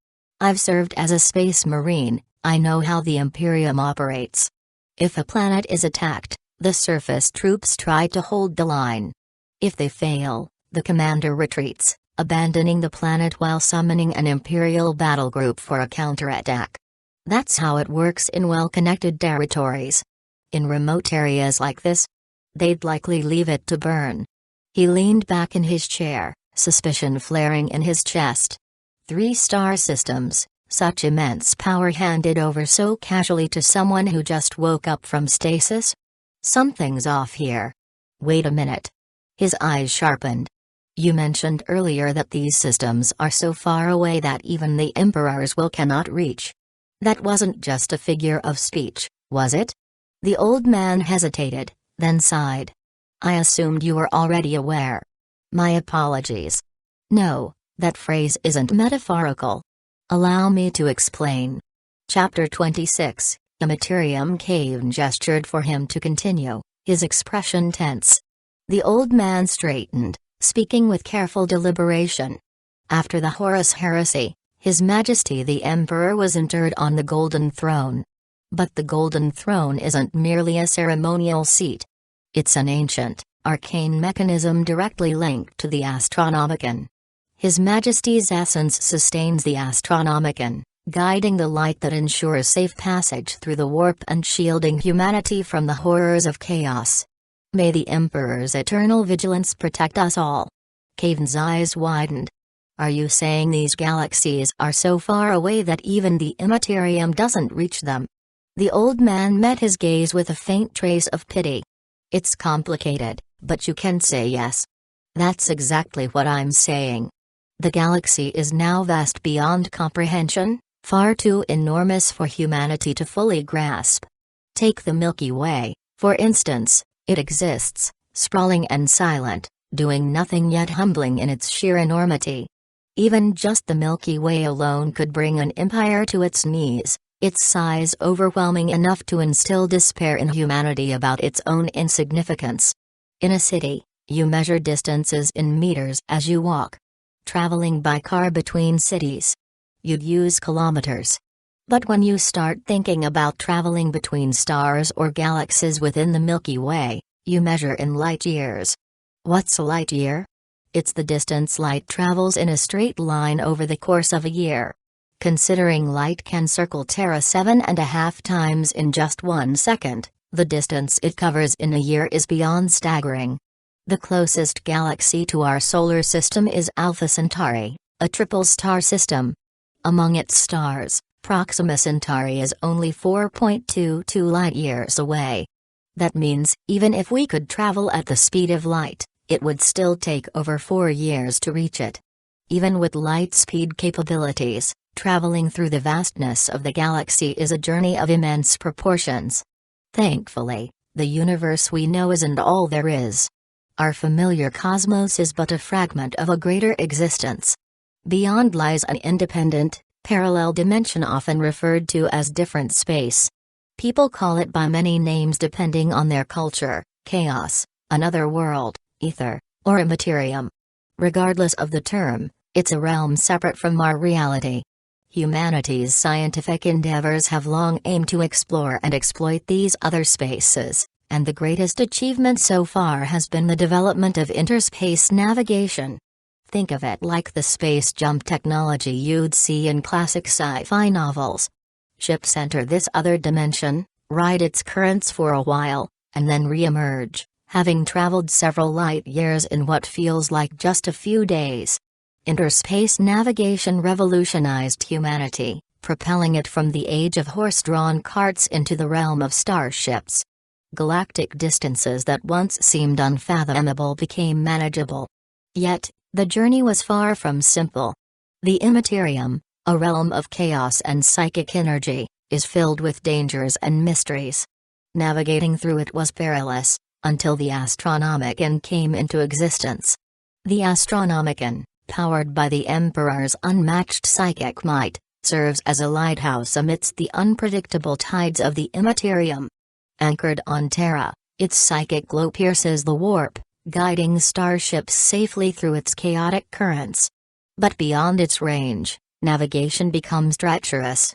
I've served as a space marine, I know how the Imperium operates. If a planet is attacked, the surface troops try to hold the line. If they fail, the commander retreats, abandoning the planet while summoning an Imperial battle group for a counterattack. That's how it works in well-connected territories. In remote areas like this, they'd likely leave it to burn." He leaned back in his chair, suspicion flaring in his chest. 3 star systems, such immense power handed over so casually to someone who just woke up from stasis? Something's off here. Wait a minute. His eyes sharpened. You mentioned earlier that these systems are so far away that even the Emperor's will cannot reach. That wasn't just a figure of speech, was it? The old man hesitated, then sighed. I assumed you were already aware. My apologies. No, that phrase isn't metaphorical. Allow me to explain. Chapter 26, Immaterium. Kayvaan gestured for him to continue, his expression tense. The old man straightened, speaking with careful deliberation. After the Horus heresy, His Majesty the Emperor was interred on the Golden Throne. But the Golden Throne isn't merely a ceremonial seat. It's an ancient, arcane mechanism directly linked to the Astronomicon. His Majesty's essence sustains the Astronomicon, guiding the light that ensures safe passage through the warp and shielding humanity from the horrors of chaos. May the Emperor's eternal vigilance protect us all. Kayvaan's eyes widened. Are you saying these galaxies are so far away that even the Immaterium doesn't reach them? The old man met his gaze with a faint trace of pity. It's complicated, but you can say yes. That's exactly what I'm saying. The galaxy is now vast beyond comprehension, far too enormous for humanity to fully grasp. Take the Milky Way, for instance. It exists, sprawling and silent, doing nothing yet humbling in its sheer enormity. Even just the Milky Way alone could bring an empire to its knees, its size overwhelming enough to instill despair in humanity about its own insignificance. In a city, you measure distances in meters as you walk. Traveling by car between cities, you'd use kilometers. But when you start thinking about traveling between stars or galaxies within the Milky Way, you measure in light years. What's a light year? It's the distance light travels in a straight line over the course of a year. Considering light can circle Terra 7.5 times in just 1 second, the distance it covers in a year is beyond staggering. The closest galaxy to our solar system is Alpha Centauri, a triple star system. Among its stars, Proxima Centauri is only 4.22 light-years away. That means, even if we could travel at the speed of light, it would still take over 4 years to reach it. Even with light-speed capabilities, traveling through the vastness of the galaxy is a journey of immense proportions. Thankfully, the universe we know isn't all there is. Our familiar cosmos is but a fragment of a greater existence. Beyond lies an independent, parallel dimension often referred to as different space. People call it by many names depending on their culture: chaos, another world, ether, or immaterium. Regardless of the term, it's a realm separate from our reality. Humanity's scientific endeavors have long aimed to explore and exploit these other spaces, and the greatest achievement so far has been the development of interspace navigation. Think of it like the space jump technology you'd see in classic sci-fi novels. Ships enter this other dimension, ride its currents for a while, and then re-emerge, having traveled several light years in what feels like just a few days. Interspace navigation revolutionized humanity, propelling it from the age of horse-drawn carts into the realm of starships. Galactic distances that once seemed unfathomable became manageable. Yet, the journey was far from simple. The Immaterium, a realm of chaos and psychic energy, is filled with dangers and mysteries. Navigating through it was perilous, until the Astronomicon came into existence. The Astronomicon, powered by the Emperor's unmatched psychic might, serves as a lighthouse amidst the unpredictable tides of the Immaterium. Anchored on Terra, its psychic glow pierces the warp, guiding starships safely through its chaotic currents. But beyond its range, navigation becomes treacherous.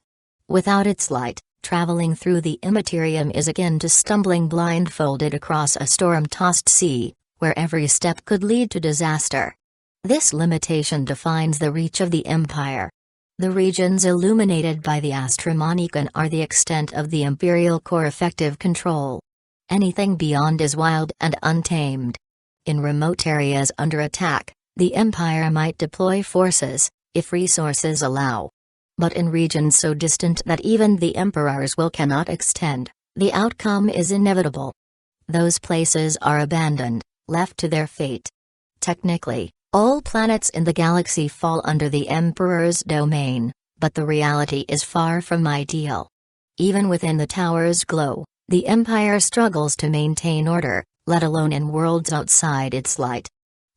Without its light, traveling through the Immaterium is akin to stumbling blindfolded across a storm-tossed sea, where every step could lead to disaster. This limitation defines the reach of the Empire. The regions illuminated by the Astronomicon are the extent of the Imperial Core effective control. Anything beyond is wild and untamed. In remote areas under attack, the Empire might deploy forces, if resources allow. But in regions so distant that even the Emperor's will cannot extend, the outcome is inevitable. Those places are abandoned, left to their fate. Technically, all planets in the galaxy fall under the Emperor's domain, but the reality is far from ideal. Even within the tower's glow, the Empire struggles to maintain order, let alone in worlds outside its light.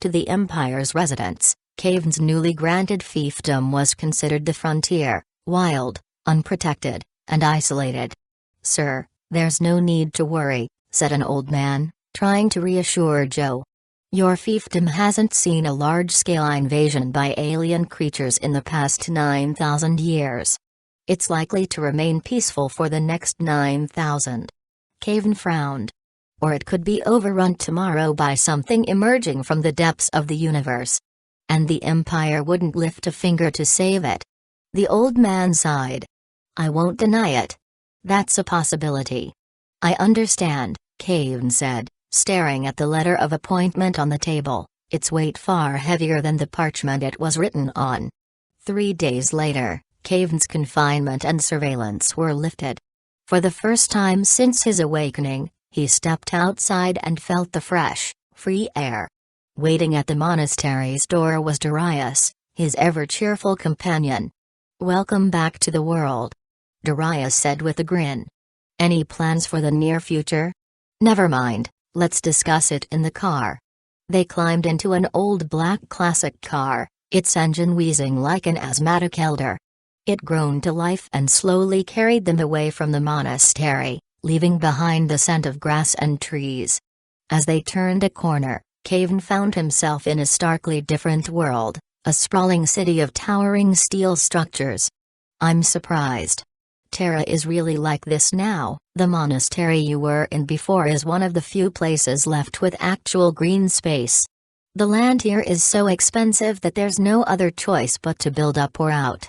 To the Empire's residents, Kayvaan's newly granted fiefdom was considered the frontier, wild, unprotected, and isolated. "Sir, there's no need to worry," said an old man, trying to reassure Joe. "Your fiefdom hasn't seen a large-scale invasion by alien creatures in the past 9,000 years. It's likely to remain peaceful for the next 9,000. Kayvaan frowned. "Or it could be overrun tomorrow by something emerging from the depths of the universe. And the Empire wouldn't lift a finger to save it." The old man sighed. "I won't deny it. That's a possibility." "I understand," Kayvaan said, staring at the letter of appointment on the table, its weight far heavier than the parchment it was written on. 3 days later, Kayvaan's confinement and surveillance were lifted. For the first time since his awakening, he stepped outside and felt the fresh, free air. Waiting at the monastery's door was Darius, his ever-cheerful companion. "Welcome back to the world," Darius said with a grin. "Any plans for the near future?" "Never mind, let's discuss it in the car." They climbed into an old black classic car, its engine wheezing like an asthmatic elder. It groaned to life and slowly carried them away from the monastery, leaving behind the scent of grass and trees. As they turned a corner, Kayvaan found himself in a starkly different world, a sprawling city of towering steel structures. "I'm surprised. Terra is really like this now. The monastery you were in before is one of the few places left with actual green space. The land here is so expensive that there's no other choice but to build up or out.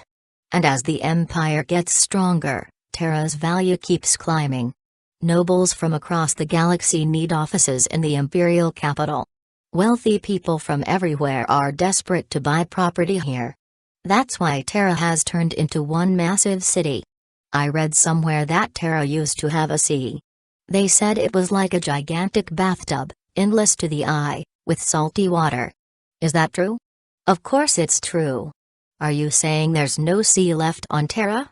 And as the Empire gets stronger, Terra's value keeps climbing. Nobles from across the galaxy need offices in the Imperial capital. Wealthy people from everywhere are desperate to buy property here. That's why Terra has turned into one massive city. I read somewhere that Terra used to have a sea. They said it was like a gigantic bathtub, endless to the eye, with salty water. Is that true?" "Of course it's true. Are you saying there's no sea left on Terra?"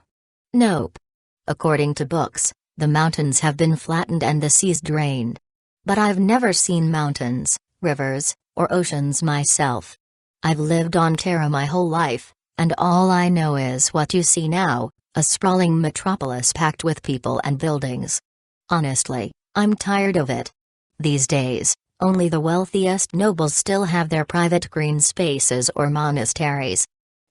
"Nope. According to books, the mountains have been flattened and the seas drained. But I've never seen mountains, rivers, or oceans myself. I've lived on Terra my whole life, and all I know is what you see now, a sprawling metropolis packed with people and buildings. Honestly, I'm tired of it. These days, only the wealthiest nobles still have their private green spaces or monasteries."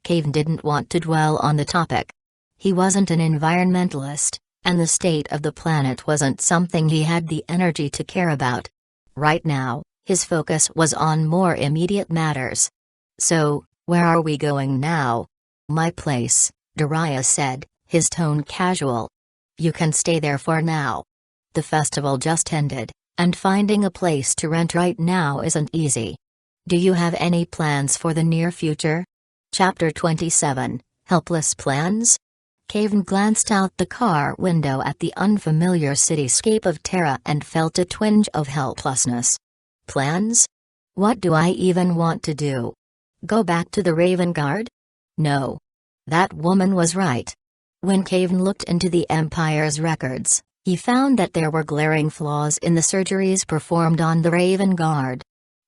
Kayvaan didn't want to dwell on the topic. He wasn't an environmentalist, and the state of the planet wasn't something he had the energy to care about. Right now, his focus was on more immediate matters. "So, where are we going now?" "My place," Darius said, his tone casual. "You can stay there for now. The festival just ended, and finding a place to rent right now isn't easy. Do you have any plans for the near future?" Chapter 27, Helpless Plans? Kayvaan glanced out the car window at the unfamiliar cityscape of Terra and felt a twinge of helplessness. Plans? What do I even want to do? Go back to the Raven Guard? No. That woman was right. When Kayvaan looked into the Empire's records, he found that there were glaring flaws in the surgeries performed on the Raven Guard.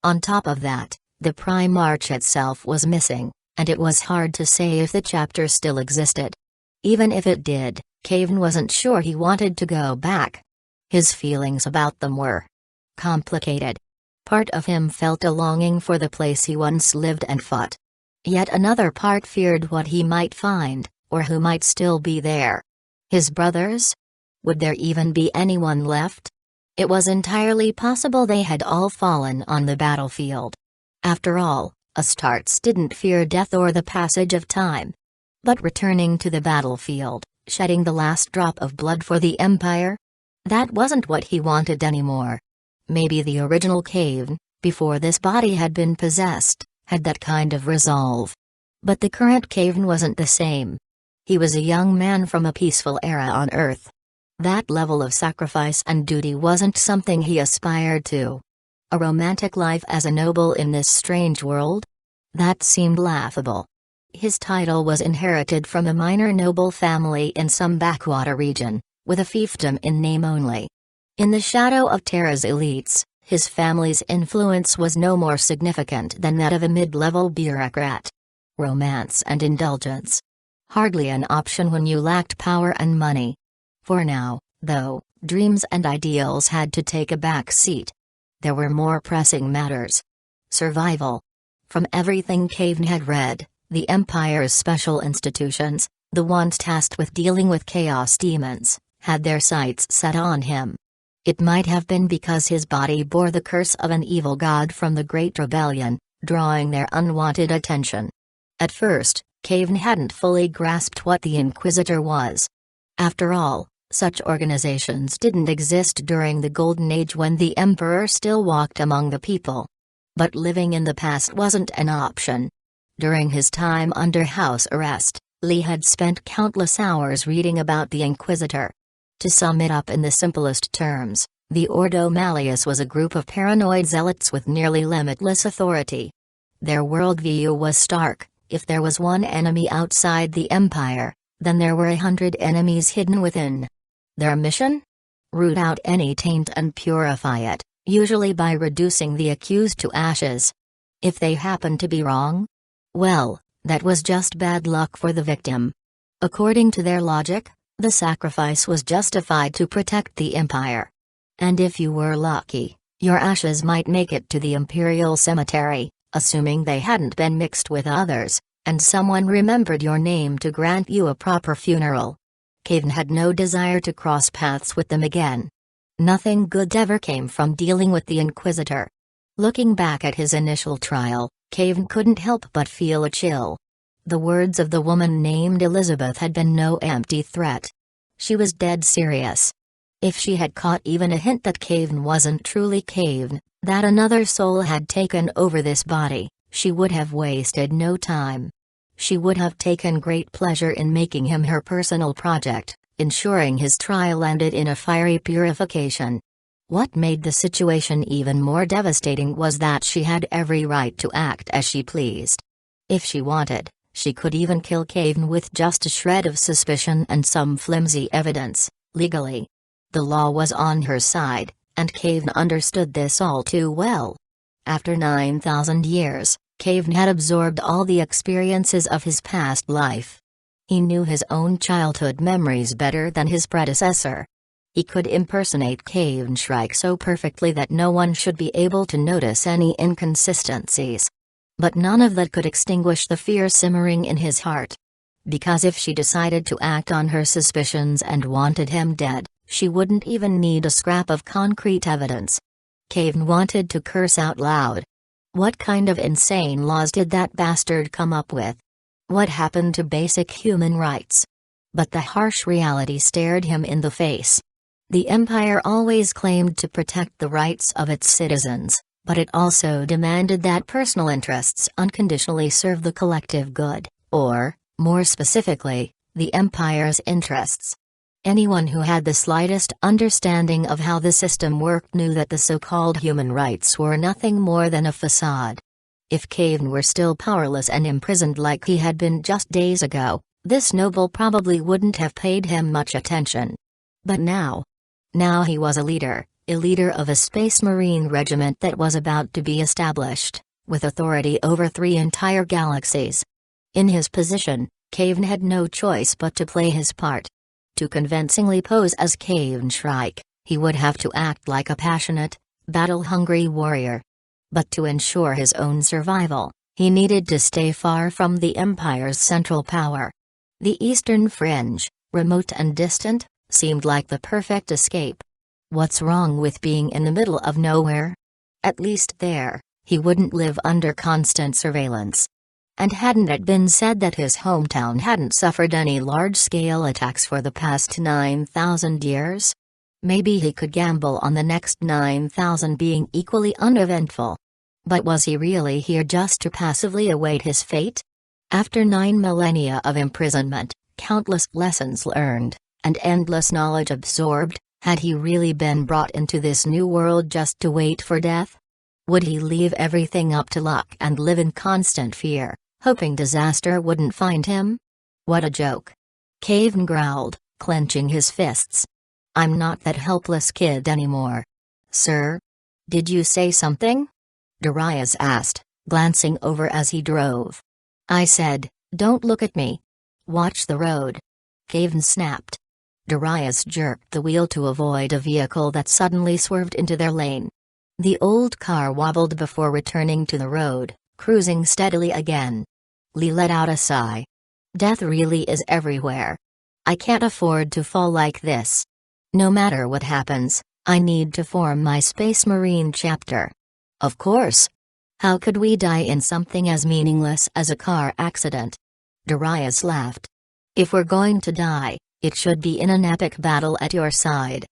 On top of that, the Primarch itself was missing, and it was hard to say if the chapter still existed. Even if it did, Kayvaan wasn't sure he wanted to go back. His feelings about them were complicated. Part of him felt a longing for the place he once lived and fought. Yet another part feared what he might find, or who might still be there. His brothers? Would there even be anyone left? It was entirely possible they had all fallen on the battlefield. After all, Astartes didn't fear death or the passage of time. But returning to the battlefield, shedding the last drop of blood for the Empire? That wasn't what he wanted anymore. Maybe the original Kayvaan, before this body had been possessed, had that kind of resolve. But the current Kayvaan wasn't the same. He was a young man from a peaceful era on Earth. That level of sacrifice and duty wasn't something he aspired to. A romantic life as a noble in this strange world? That seemed laughable. His title was inherited from a minor noble family in some backwater region, with a fiefdom in name only. In the shadow of Terra's elites, his family's influence was no more significant than that of a mid-level bureaucrat. Romance and indulgence. Hardly an option when you lacked power and money. For now, though, dreams and ideals had to take a back seat. There were more pressing matters. Survival. From everything Kayvaan had read, the Empire's special institutions, the ones tasked with dealing with chaos demons, had their sights set on him. It might have been because his body bore the curse of an evil god from the Great Rebellion, drawing their unwanted attention. At first, Kayvaan hadn't fully grasped what the Inquisitor was. After all, such organizations didn't exist during the Golden Age when the Emperor still walked among the people. But living in the past wasn't an option. During his time under house arrest, Lee had spent countless hours reading about the Inquisitor. To sum it up in the simplest terms, the Ordo Malleus was a group of paranoid zealots with nearly limitless authority. Their worldview was stark: if there was one enemy outside the Empire, then there were 100 enemies hidden within. Their mission? Root out any taint and purify it, usually by reducing the accused to ashes. If they happened to be wrong? Well, that was just bad luck for the victim. According to their logic, the sacrifice was justified to protect the Empire. And if you were lucky, your ashes might make it to the Imperial Cemetery, assuming they hadn't been mixed with others, and someone remembered your name to grant you a proper funeral. Kayvaan had no desire to cross paths with them again. Nothing good ever came from dealing with the Inquisitor. Looking back at his initial trial, Kayvaan couldn't help but feel a chill. The words of the woman named Elizabeth had been no empty threat. She was dead serious. If she had caught even a hint that Kayvaan wasn't truly Kayvaan, that another soul had taken over this body, she would have wasted no time. She would have taken great pleasure in making him her personal project, ensuring his trial ended in a fiery purification. What made the situation even more devastating was that she had every right to act as she pleased. If she wanted, she could even kill Kayvaan with just a shred of suspicion and some flimsy evidence, legally. The law was on her side, and Kayvaan understood this all too well. After 9,000 years, Kayvaan had absorbed all the experiences of his past life. He knew his own childhood memories better than his predecessor. He could impersonate Kayvaan Shrike so perfectly that no one should be able to notice any inconsistencies. But none of that could extinguish the fear simmering in his heart. Because if she decided to act on her suspicions and wanted him dead, she wouldn't even need a scrap of concrete evidence. Kayvaan wanted to curse out loud. What kind of insane laws did that bastard come up with? What happened to basic human rights? But the harsh reality stared him in the face. The Empire always claimed to protect the rights of its citizens, but it also demanded that personal interests unconditionally serve the collective good, or, more specifically, the Empire's interests. Anyone who had the slightest understanding of how the system worked knew that the so-called human rights were nothing more than a facade. If Kayvaan were still powerless and imprisoned like he had been just days ago, this noble probably wouldn't have paid him much attention. But now he was a leader of a Space Marine regiment that was about to be established, with authority over 3 entire galaxies. In his position, Kayvaan had no choice but to play his part. To convincingly pose as Kayvaan Shrike, he would have to act like a passionate, battle-hungry warrior. But to ensure his own survival, he needed to stay far from the Empire's central power. The Eastern Fringe, remote and distant, seemed like the perfect escape. What's wrong with being in the middle of nowhere? At least there, he wouldn't live under constant surveillance. And hadn't it been said that his hometown hadn't suffered any large-scale attacks for the past 9,000 years? Maybe he could gamble on the next 9,000 being equally uneventful. But was he really here just to passively await his fate? After 9 millennia of imprisonment, countless lessons learned, and endless knowledge absorbed, had he really been brought into this new world just to wait for death? Would he leave everything up to luck and live in constant fear, hoping disaster wouldn't find him? What a joke. Kayvaan growled, clenching his fists. I'm not that helpless kid anymore. Sir? Did you say something? Darius asked, glancing over as he drove. I said, don't look at me. Watch the road. Kayvaan snapped. Darius jerked the wheel to avoid a vehicle that suddenly swerved into their lane. The old car wobbled before returning to the road, cruising steadily again. Lee let out a sigh. Death really is everywhere. I can't afford to fall like this. No matter what happens, I need to form my Space Marine chapter. Of course. How could we die in something as meaningless as a car accident? Darius laughed. If we're going to die, it should be in an epic battle at your side.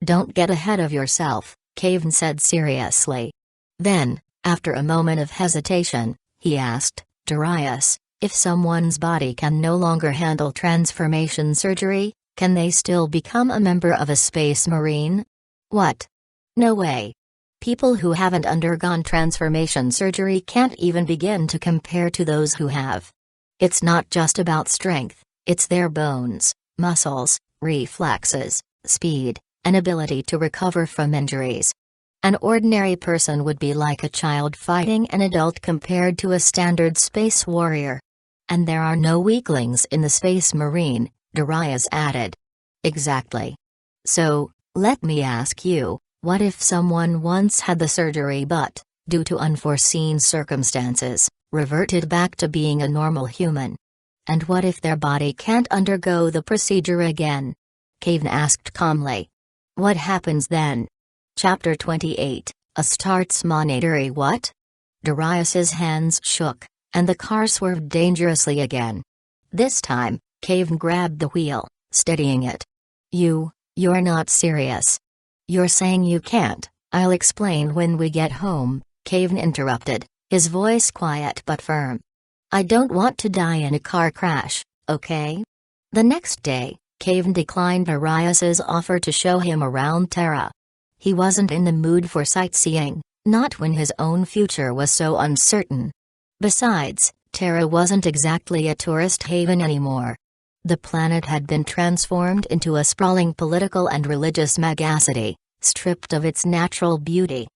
Don't get ahead of yourself, Kayvaan said seriously. Then, after a moment of hesitation, he asked, Darius, if someone's body can no longer handle transformation surgery, can they still become a member of a Space Marine? What? No way. People who haven't undergone transformation surgery can't even begin to compare to those who have. It's not just about strength, it's their bones, muscles, reflexes, speed, and ability to recover from injuries. An ordinary person would be like a child fighting an adult compared to a standard space warrior. And there are no weaklings in the Space Marine, Darius added. Exactly. So, let me ask you, what if someone once had the surgery but, due to unforeseen circumstances, reverted back to being a normal human? And what if their body can't undergo the procedure again? Kayvaan asked calmly. What happens then? Chapter 28, Astartes Monetary. What? Darius's hands shook, and the car swerved dangerously again. This time, Kayvaan grabbed the wheel, steadying it. You're not serious. You're saying you can't? I'll explain when we get home, Kayvaan interrupted, his voice quiet but firm. I don't want to die in a car crash, okay? The next day, Kayvaan declined Darius's offer to show him around Terra. He wasn't in the mood for sightseeing, not when his own future was so uncertain. Besides, Terra wasn't exactly a tourist haven anymore. The planet had been transformed into a sprawling political and religious megacity, stripped of its natural beauty.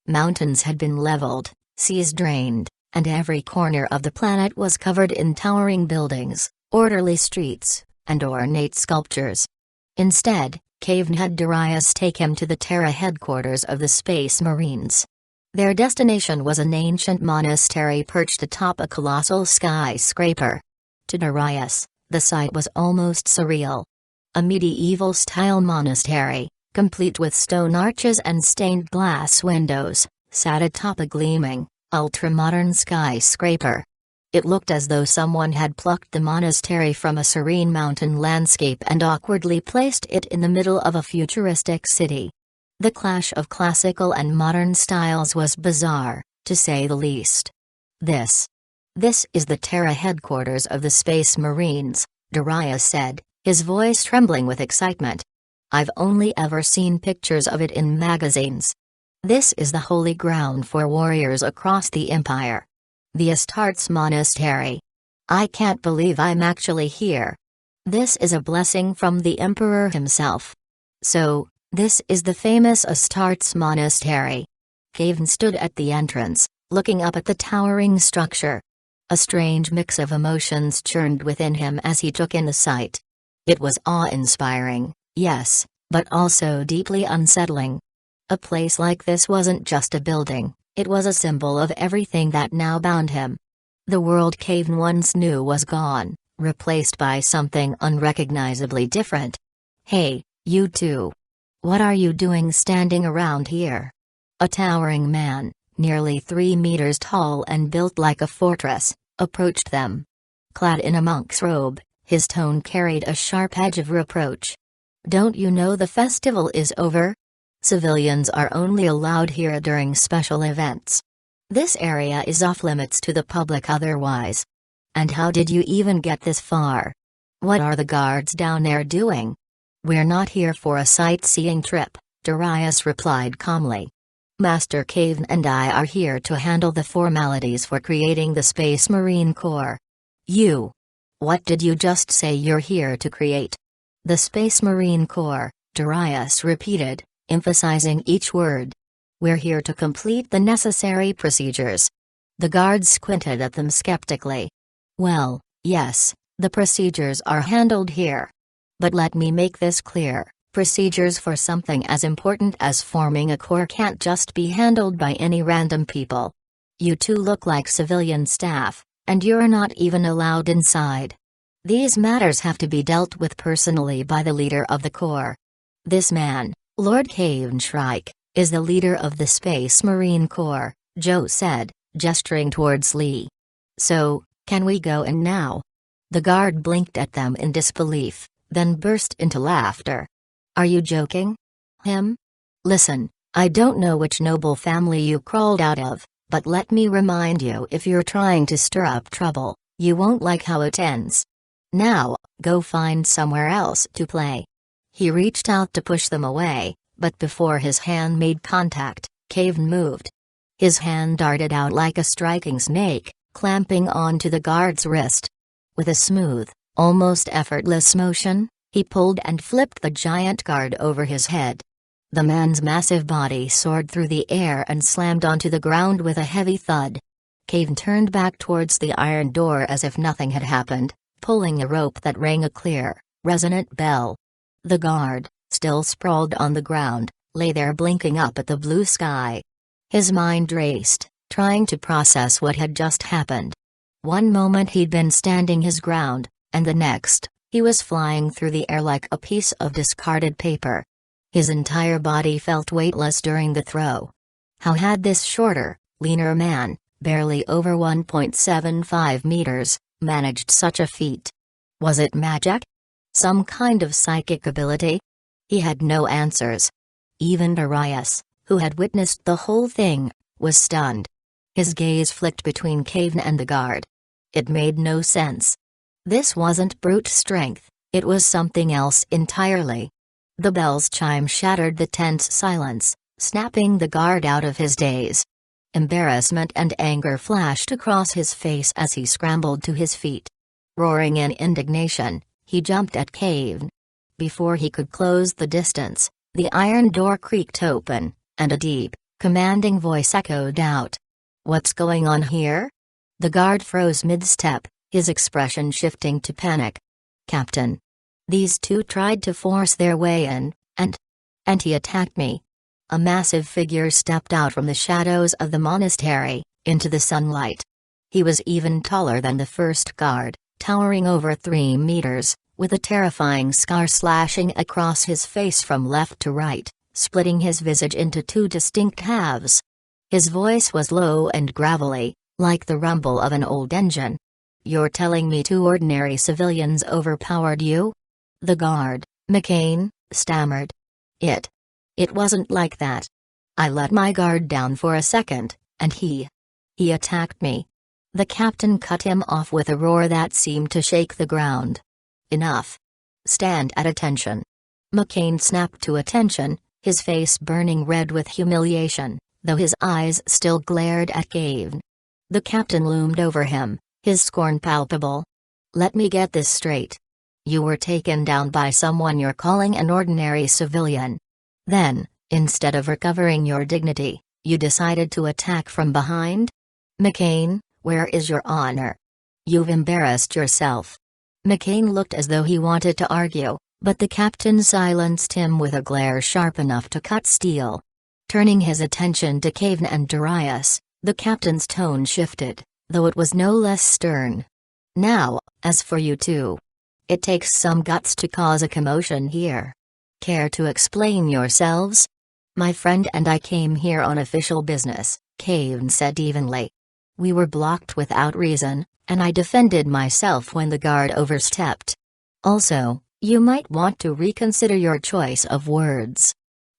Mountains had been leveled, seas drained, and every corner of the planet was covered in towering buildings, orderly streets, and ornate sculptures. Instead, Kayvaan had Darius take him to the Terra headquarters of the Space Marines. Their destination was an ancient monastery perched atop a colossal skyscraper. To Darius, the sight was almost surreal. A medieval-style monastery, complete with stone arches and stained glass windows, sat atop a gleaming, ultra-modern skyscraper. It looked as though someone had plucked the monastery from a serene mountain landscape and awkwardly placed it in the middle of a futuristic city. The clash of classical and modern styles was bizarre, to say the least. This is the Terra headquarters of the Space Marines, Darius said, his voice trembling with excitement. I've only ever seen pictures of it in magazines. This is the holy ground for warriors across the Empire. The Astartes Monastery. I can't believe I'm actually here. This is a blessing from the Emperor himself. So, this is the famous Astartes Monastery. Kayvaan stood at the entrance, looking up at the towering structure. A strange mix of emotions churned within him as he took in the sight. It was awe-inspiring, yes, but also deeply unsettling. A place like this wasn't just a building, it was a symbol of everything that now bound him. The world Kayvaan once knew was gone, replaced by something unrecognizably different. Hey, you two. What are you doing standing around here? A towering man, nearly 3 meters tall and built like a fortress, approached them. Clad in a monk's robe, his tone carried a sharp edge of reproach. Don't you know the festival is over? Civilians are only allowed here during special events. This area is off-limits to the public otherwise. And how did you even get this far? What are the guards down there doing? "We're not here for a sightseeing trip," Darius replied calmly. "Master Kayvaan and I are here to handle the formalities for creating the Space Marine Corps." "You? What did you just say you're here to create?" "The Space Marine Corps," Darius repeated, emphasizing each word. "We're here to complete the necessary procedures." The guards squinted at them skeptically. "Well, yes, the procedures are handled here. But let me make this clear, procedures for something as important as forming a corps can't just be handled by any random people. You two look like civilian staff, and you're not even allowed inside. These matters have to be dealt with personally by the leader of the corps. This man, Lord Kayvaan Shrike, is the leader of the Space Marine Corps," Joe said, gesturing towards Lee. "So, can we go in now?" The guard blinked at them in disbelief, then burst into laughter. "Are you joking? Him? Listen, I don't know which noble family you crawled out of, but let me remind you, if you're trying to stir up trouble, you won't like how it ends. Now, go find somewhere else to play." He reached out to push them away, but before his hand made contact, Kayvaan moved. His hand darted out like a striking snake, clamping onto the guard's wrist. With a smooth, almost effortless motion, he pulled and flipped the giant guard over his head. The man's massive body soared through the air and slammed onto the ground with a heavy thud. Kayvaan turned back towards the iron door as if nothing had happened, pulling a rope that rang a clear, resonant bell. The guard, still sprawled on the ground, lay there blinking up at the blue sky. His mind raced, trying to process what had just happened. One moment he'd been standing his ground, and the next, he was flying through the air like a piece of discarded paper. His entire body felt weightless during the throw. How had this shorter, leaner man, barely over 1.75 meters, managed such a feat? Was it magic? Some kind of psychic ability? He had no answers. Even Darius, who had witnessed the whole thing, was stunned. His gaze flicked between Kayvaan and the guard. It made no sense. This wasn't brute strength, it was something else entirely. The bell's chime shattered the tense silence, snapping the guard out of his daze. Embarrassment and anger flashed across his face as he scrambled to his feet. Roaring in indignation, he jumped at Kayvaan. Before he could close the distance, the iron door creaked open, and a deep, commanding voice echoed out. "What's going on here?" The guard froze mid-step, his expression shifting to panic. "Captain. These two tried to force their way in, and he attacked me." A massive figure stepped out from the shadows of the monastery, into the sunlight. He was even taller than the first guard, towering over 3 meters, with a terrifying scar slashing across his face from left to right, splitting his visage into 2 distinct halves. His voice was low and gravelly, like the rumble of an old engine. "You're telling me 2 ordinary civilians overpowered you?" The guard, McCain, stammered. It wasn't like that. I let my guard down for a second, and he attacked me." The captain cut him off with a roar that seemed to shake the ground. "Enough. Stand at attention." McCain snapped to attention, his face burning red with humiliation, though his eyes still glared at Kayvaan. The captain loomed over him, his scorn palpable. "Let me get this straight. You were taken down by someone you're calling an ordinary civilian. Then, instead of recovering your dignity, you decided to attack from behind? McCain, where is your honor? You've embarrassed yourself." McCain looked as though he wanted to argue, but the captain silenced him with a glare sharp enough to cut steel. Turning his attention to Kayvaan and Darius, the captain's tone shifted, though it was no less stern. "Now, as for you two. It takes some guts to cause a commotion here. Care to explain yourselves?" "My friend and I came here on official business," Kayvaan said evenly. "We were blocked without reason, and I defended myself when the guard overstepped. Also, you might want to reconsider your choice of words.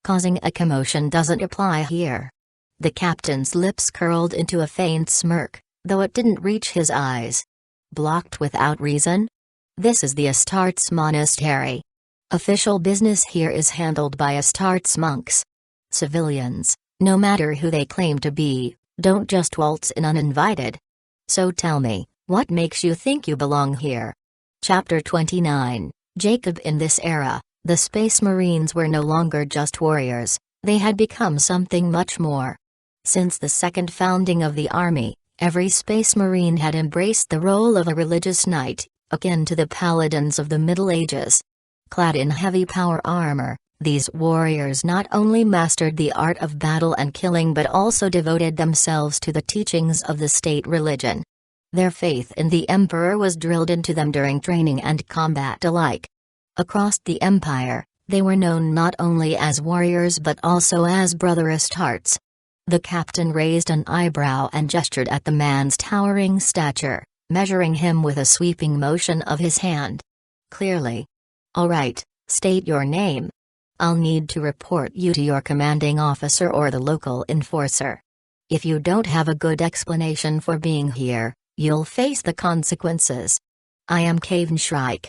Causing a commotion doesn't apply here." The captain's lips curled into a faint smirk, though it didn't reach his eyes. "Blocked without reason? This is the Astartes monastery. Official business here is handled by Astartes monks. Civilians, no matter who they claim to be, don't just waltz in uninvited. So tell me, what makes you think you belong here? Chapter 29, Jacob. In this era, the Space Marines were no longer just warriors, they had become something much more. Since the second founding of the army, every Space Marine had embraced the role of a religious knight, akin to the paladins of the Middle Ages. Clad in heavy power armor, these warriors not only mastered the art of battle and killing but also devoted themselves to the teachings of the state religion. Their faith in the Emperor was drilled into them during training and combat alike. Across the Empire, they were known not only as warriors but also as Brother Astartes. The captain raised an eyebrow and gestured at the man's towering stature, measuring him with a sweeping motion of his hand. Clearly. All right, state your name. I'll need to report you to your commanding officer or the local enforcer. If you don't have a good explanation for being here, you'll face the consequences. I am Kayvaan.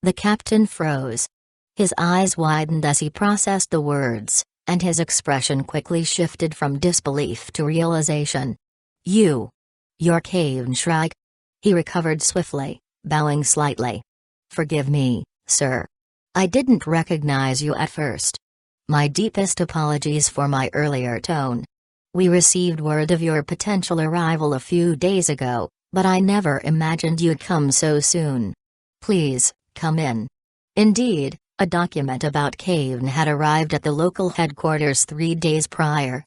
The captain froze. His eyes widened as he processed the words, and his expression quickly shifted from disbelief to realization. You're Kayvaan. He recovered swiftly, bowing slightly. Forgive me, sir. I didn't recognize you at first. My deepest apologies for my earlier tone. We received word of your potential arrival a few days ago, but I never imagined you'd come so soon. Please, come in. Indeed, a document about Kayvaan had arrived at the local headquarters 3 days prior.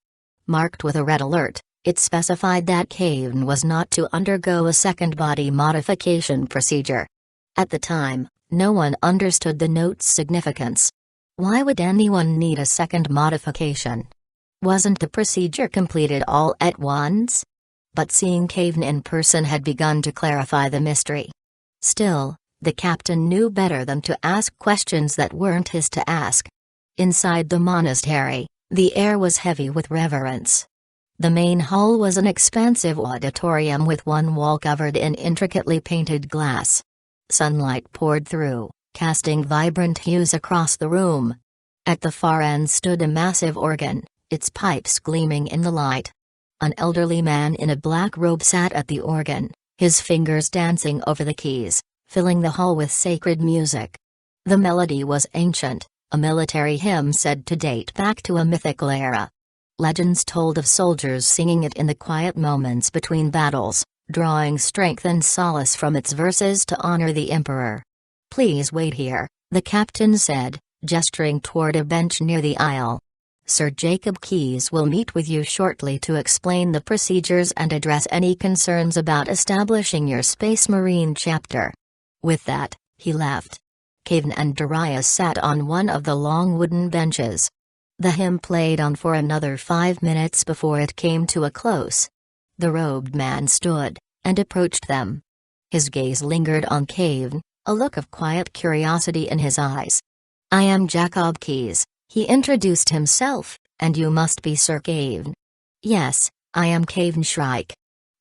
Marked with a red alert, it specified that Kayvaan was not to undergo a second body modification procedure. At the time, no one understood the note's significance. Why would anyone need a second modification? Wasn't the procedure completed all at once? But seeing Kayvaan in person had begun to clarify the mystery. Still, the captain knew better than to ask questions that weren't his to ask. Inside the monastery, the air was heavy with reverence. The main hall was an expansive auditorium with one wall covered in intricately painted glass. Sunlight poured through, casting vibrant hues across the room. At the far end stood a massive organ, its pipes gleaming in the light. An elderly man in a black robe sat at the organ, his fingers dancing over the keys, filling the hall with sacred music. The melody was ancient, a military hymn said to date back to a mythical era. Legends told of soldiers singing it in the quiet moments between battles, drawing strength and solace from its verses to honor the Emperor. Please wait here, the captain said, gesturing toward a bench near the aisle. Sir Jacob Keyes will meet with you shortly to explain the procedures and address any concerns about establishing your Space Marine chapter. With that, he left. Kayvaan and Darius sat on one of the long wooden benches. The hymn played on for another 5 minutes before it came to a close. The robed man stood, and approached them. His gaze lingered on Kayvaan, a look of quiet curiosity in his eyes. I am Jacob Keyes, he introduced himself, and you must be Sir Kayvaan. Yes, I am Kayvaan.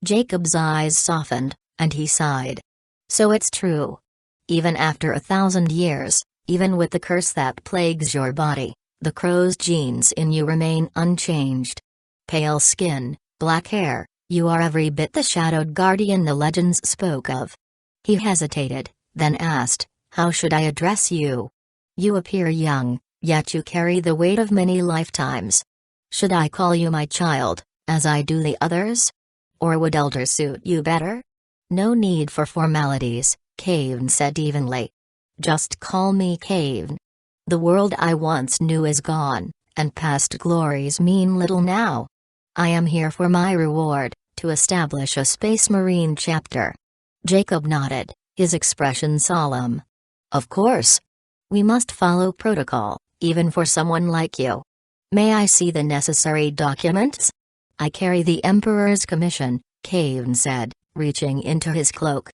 Jacob's eyes softened, and he sighed. So it's true. Even after 1,000 years, even with the curse that plagues your body, the crow's genes in you remain unchanged. Pale skin, black hair, you are every bit the shadowed guardian the legends spoke of. He hesitated, then asked, how should I address you? You appear young, yet you carry the weight of many lifetimes. Should I call you my child, as I do the others? Or would elder suit you better? No need for formalities, Kayvaan said evenly. Just call me Kayvaan. The world I once knew is gone, and past glories mean little now. I am here for my reward, to establish a Space Marine chapter. Jacob nodded, his expression solemn. Of course. We must follow protocol, even for someone like you. May I see the necessary documents? I carry the Emperor's commission, Kayvaan said, reaching into his cloak.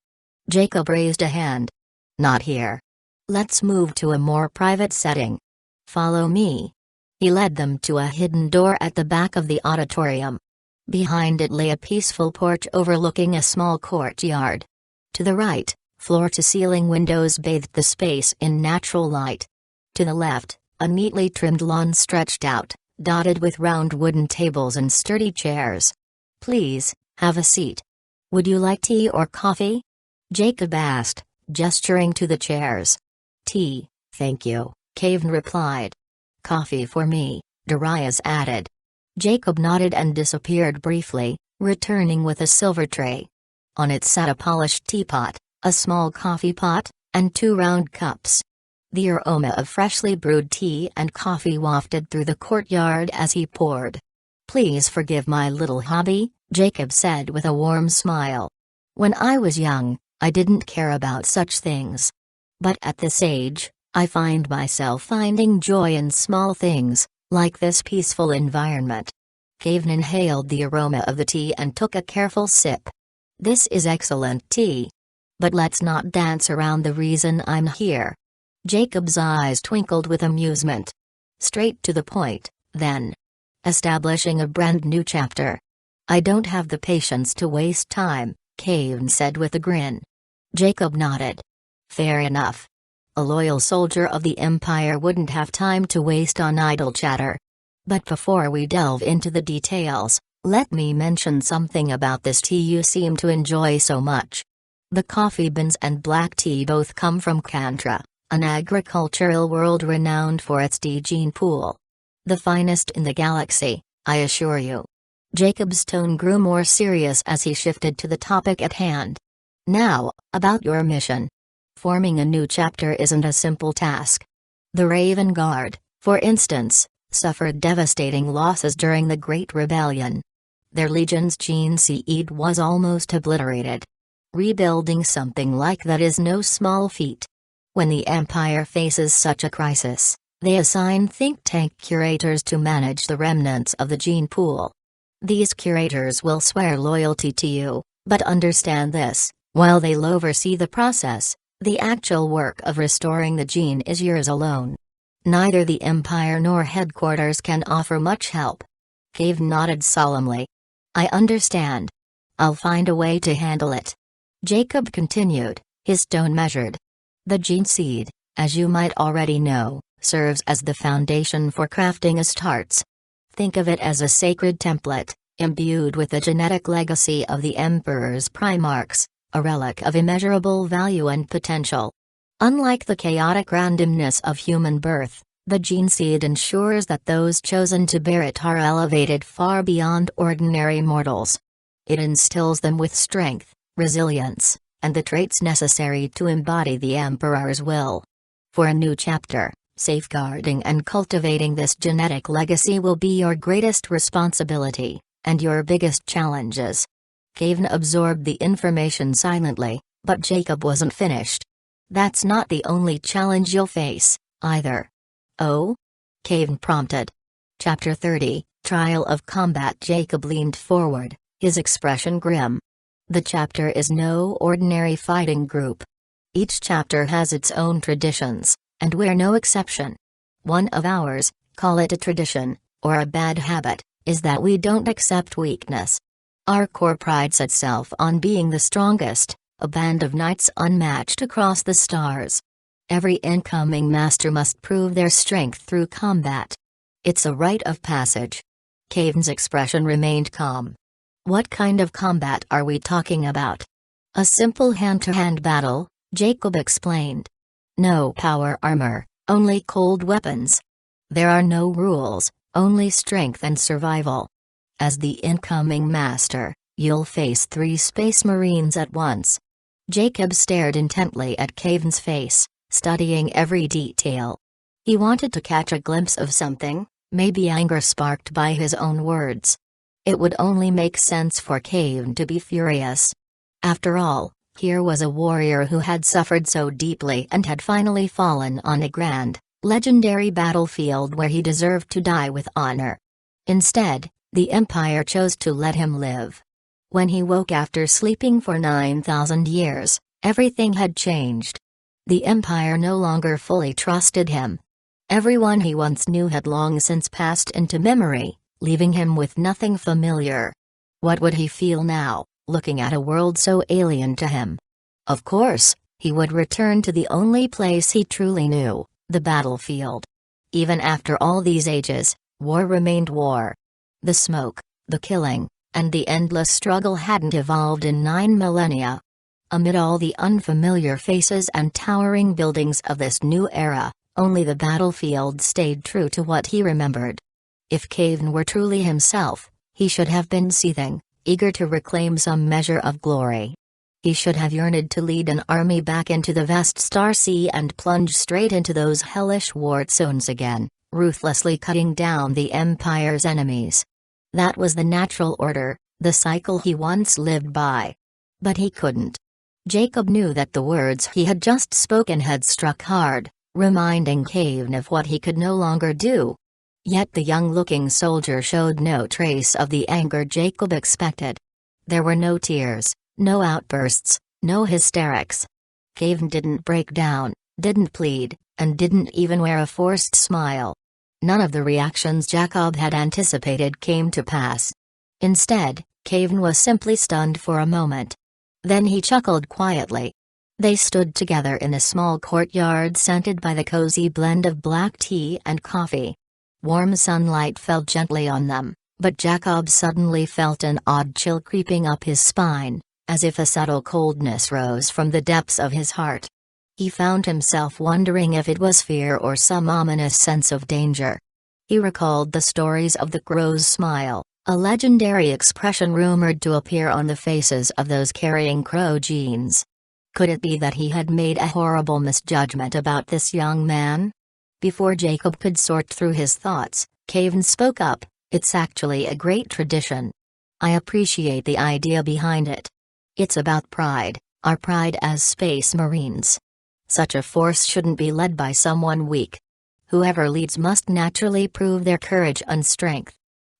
Jacob raised a hand. Not here. Let's move to a more private setting. Follow me. He led them to a hidden door at the back of the auditorium. Behind it lay a peaceful porch overlooking a small courtyard. To the right, floor-to-ceiling windows bathed the space in natural light. To the left, a neatly trimmed lawn stretched out, dotted with round wooden tables and sturdy chairs. "Please, have a seat. Would you like tea or coffee?" Jacob asked, gesturing to the chairs. "Tea, thank you," Kayvaan replied. "Coffee for me," Darius added. Jacob nodded and disappeared briefly, returning with a silver tray. On it sat a polished teapot, a small coffee pot, and 2 round cups. The aroma of freshly brewed tea and coffee wafted through the courtyard as he poured. "Please forgive my little hobby," Jacob said with a warm smile. "When I was young, I didn't care about such things. But at this age, I find myself finding joy in small things, like this peaceful environment." Kayvaan inhaled the aroma of the tea and took a careful sip. "This is excellent tea. But let's not dance around the reason I'm here." Jacob's eyes twinkled with amusement. "Straight to the point, then. Establishing a brand new chapter." "I don't have the patience to waste time," Kayvaan said with a grin. Jacob nodded. "Fair enough. A loyal soldier of the Empire wouldn't have time to waste on idle chatter. But before we delve into the details, let me mention something about this tea you seem to enjoy so much. The coffee beans and black tea both come from Kantra, an agricultural world renowned for its tea gene pool. The finest in the galaxy, I assure you." Jacob's tone grew more serious as he shifted to the topic at hand. "Now, about your mission. Forming a new chapter isn't a simple task. The Raven Guard, for instance, suffered devastating losses during the Great Rebellion. Their legion's gene seed was almost obliterated. Rebuilding something like that is no small feat. When the Empire faces such a crisis, they assign think tank curators to manage the remnants of the gene pool. These curators will swear loyalty to you, but understand this, while they'll oversee the process, the actual work of restoring the gene is yours alone. Neither the Empire nor headquarters can offer much help." Kayvaan nodded solemnly. "I understand. I'll find a way to handle it." Jacob continued, his tone measured. "The gene seed, as you might already know, serves as the foundation for crafting Astartes. Think of it as a sacred template, imbued with the genetic legacy of the Emperor's Primarchs, a relic of immeasurable value and potential. Unlike the chaotic randomness of human birth, the gene seed ensures that those chosen to bear it are elevated far beyond ordinary mortals. It instills them with strength, resilience, and the traits necessary to embody the Emperor's will. For a new chapter, safeguarding and cultivating this genetic legacy will be your greatest responsibility, and your biggest challenges." Kayvaan absorbed the information silently, but Jacob wasn't finished. "That's not the only challenge you'll face, either." "Oh?" Kayvaan prompted. Chapter 30, Trial of Combat. Jacob leaned forward, his expression grim. "The chapter is no ordinary fighting group. Each chapter has its own traditions, and we're no exception. One of ours, call it a tradition, or a bad habit, is that we don't accept weakness. Our core prides itself on being the strongest, a band of knights unmatched across the stars. Every incoming master must prove their strength through combat. It's a rite of passage." Kayvaan's expression remained calm. "What kind of combat are we talking about?" "A simple hand-to-hand battle," Jacob explained. "No power armor, only cold weapons. There are no rules, only strength and survival. As the incoming master, you'll face 3 space marines at once." Jacob stared intently at Kayvaan's face, studying every detail. He wanted to catch a glimpse of something, maybe anger sparked by his own words. It would only make sense for Kayvaan to be furious. After all, here was a warrior who had suffered so deeply and had finally fallen on a grand, legendary battlefield where he deserved to die with honor. Instead, the Empire chose to let him live. When he woke after sleeping for 9,000 years, everything had changed. The Empire no longer fully trusted him. Everyone he once knew had long since passed into memory, leaving him with nothing familiar. What would he feel now, looking at a world so alien to him? Of course, he would return to the only place he truly knew, The battlefield. Even after all these ages, war remained war. The smoke, the killing, and the endless struggle hadn't evolved in 9 millennia. Amid all the unfamiliar faces and towering buildings of this new era, only the battlefield stayed true to what he remembered. If Kayvaan were truly himself, he should have been seething, eager to reclaim some measure of glory. He should have yearned to lead an army back into the vast Star Sea and plunge straight into those hellish war zones again, ruthlessly cutting down the Empire's enemies. That was the natural order, the cycle he once lived by. But he couldn't. Jacob knew that the words he had just spoken had struck hard, reminding Kayvaan of what he could no longer do. Yet the young-looking soldier showed no trace of the anger Jacob expected. There were no tears, no outbursts, no hysterics. Kayvaan didn't break down, didn't plead, and didn't even wear a forced smile. None of the reactions Jacob had anticipated came to pass. Instead, Kayvaan was simply stunned for a moment. Then he chuckled quietly. They stood together in a small courtyard scented by the cozy blend of black tea and coffee. Warm sunlight fell gently on them, but Jacob suddenly felt an odd chill creeping up his spine, as if a subtle coldness rose from the depths of his heart. He found himself wondering if it was fear or some ominous sense of danger. He recalled the stories of the crow's smile, a legendary expression rumored to appear on the faces of those carrying crow genes. Could it be that he had made a horrible misjudgment about this young man? Before Jacob could sort through his thoughts, Kayvaan spoke up. It's actually a great tradition. I appreciate the idea behind it. It's about pride, our pride as Space Marines. Such a force shouldn't be led by someone weak. Whoever leads must naturally prove their courage and strength.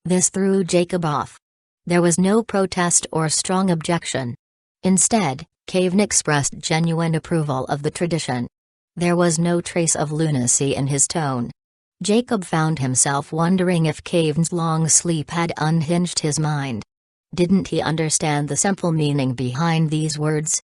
This threw Jacob off. There was no protest or strong objection. Instead, Kayvaan expressed genuine approval of the tradition. There was no trace of lunacy in his tone. Jacob found himself wondering if Kayvaan's long sleep had unhinged his mind. Didn't he understand the simple meaning behind these words?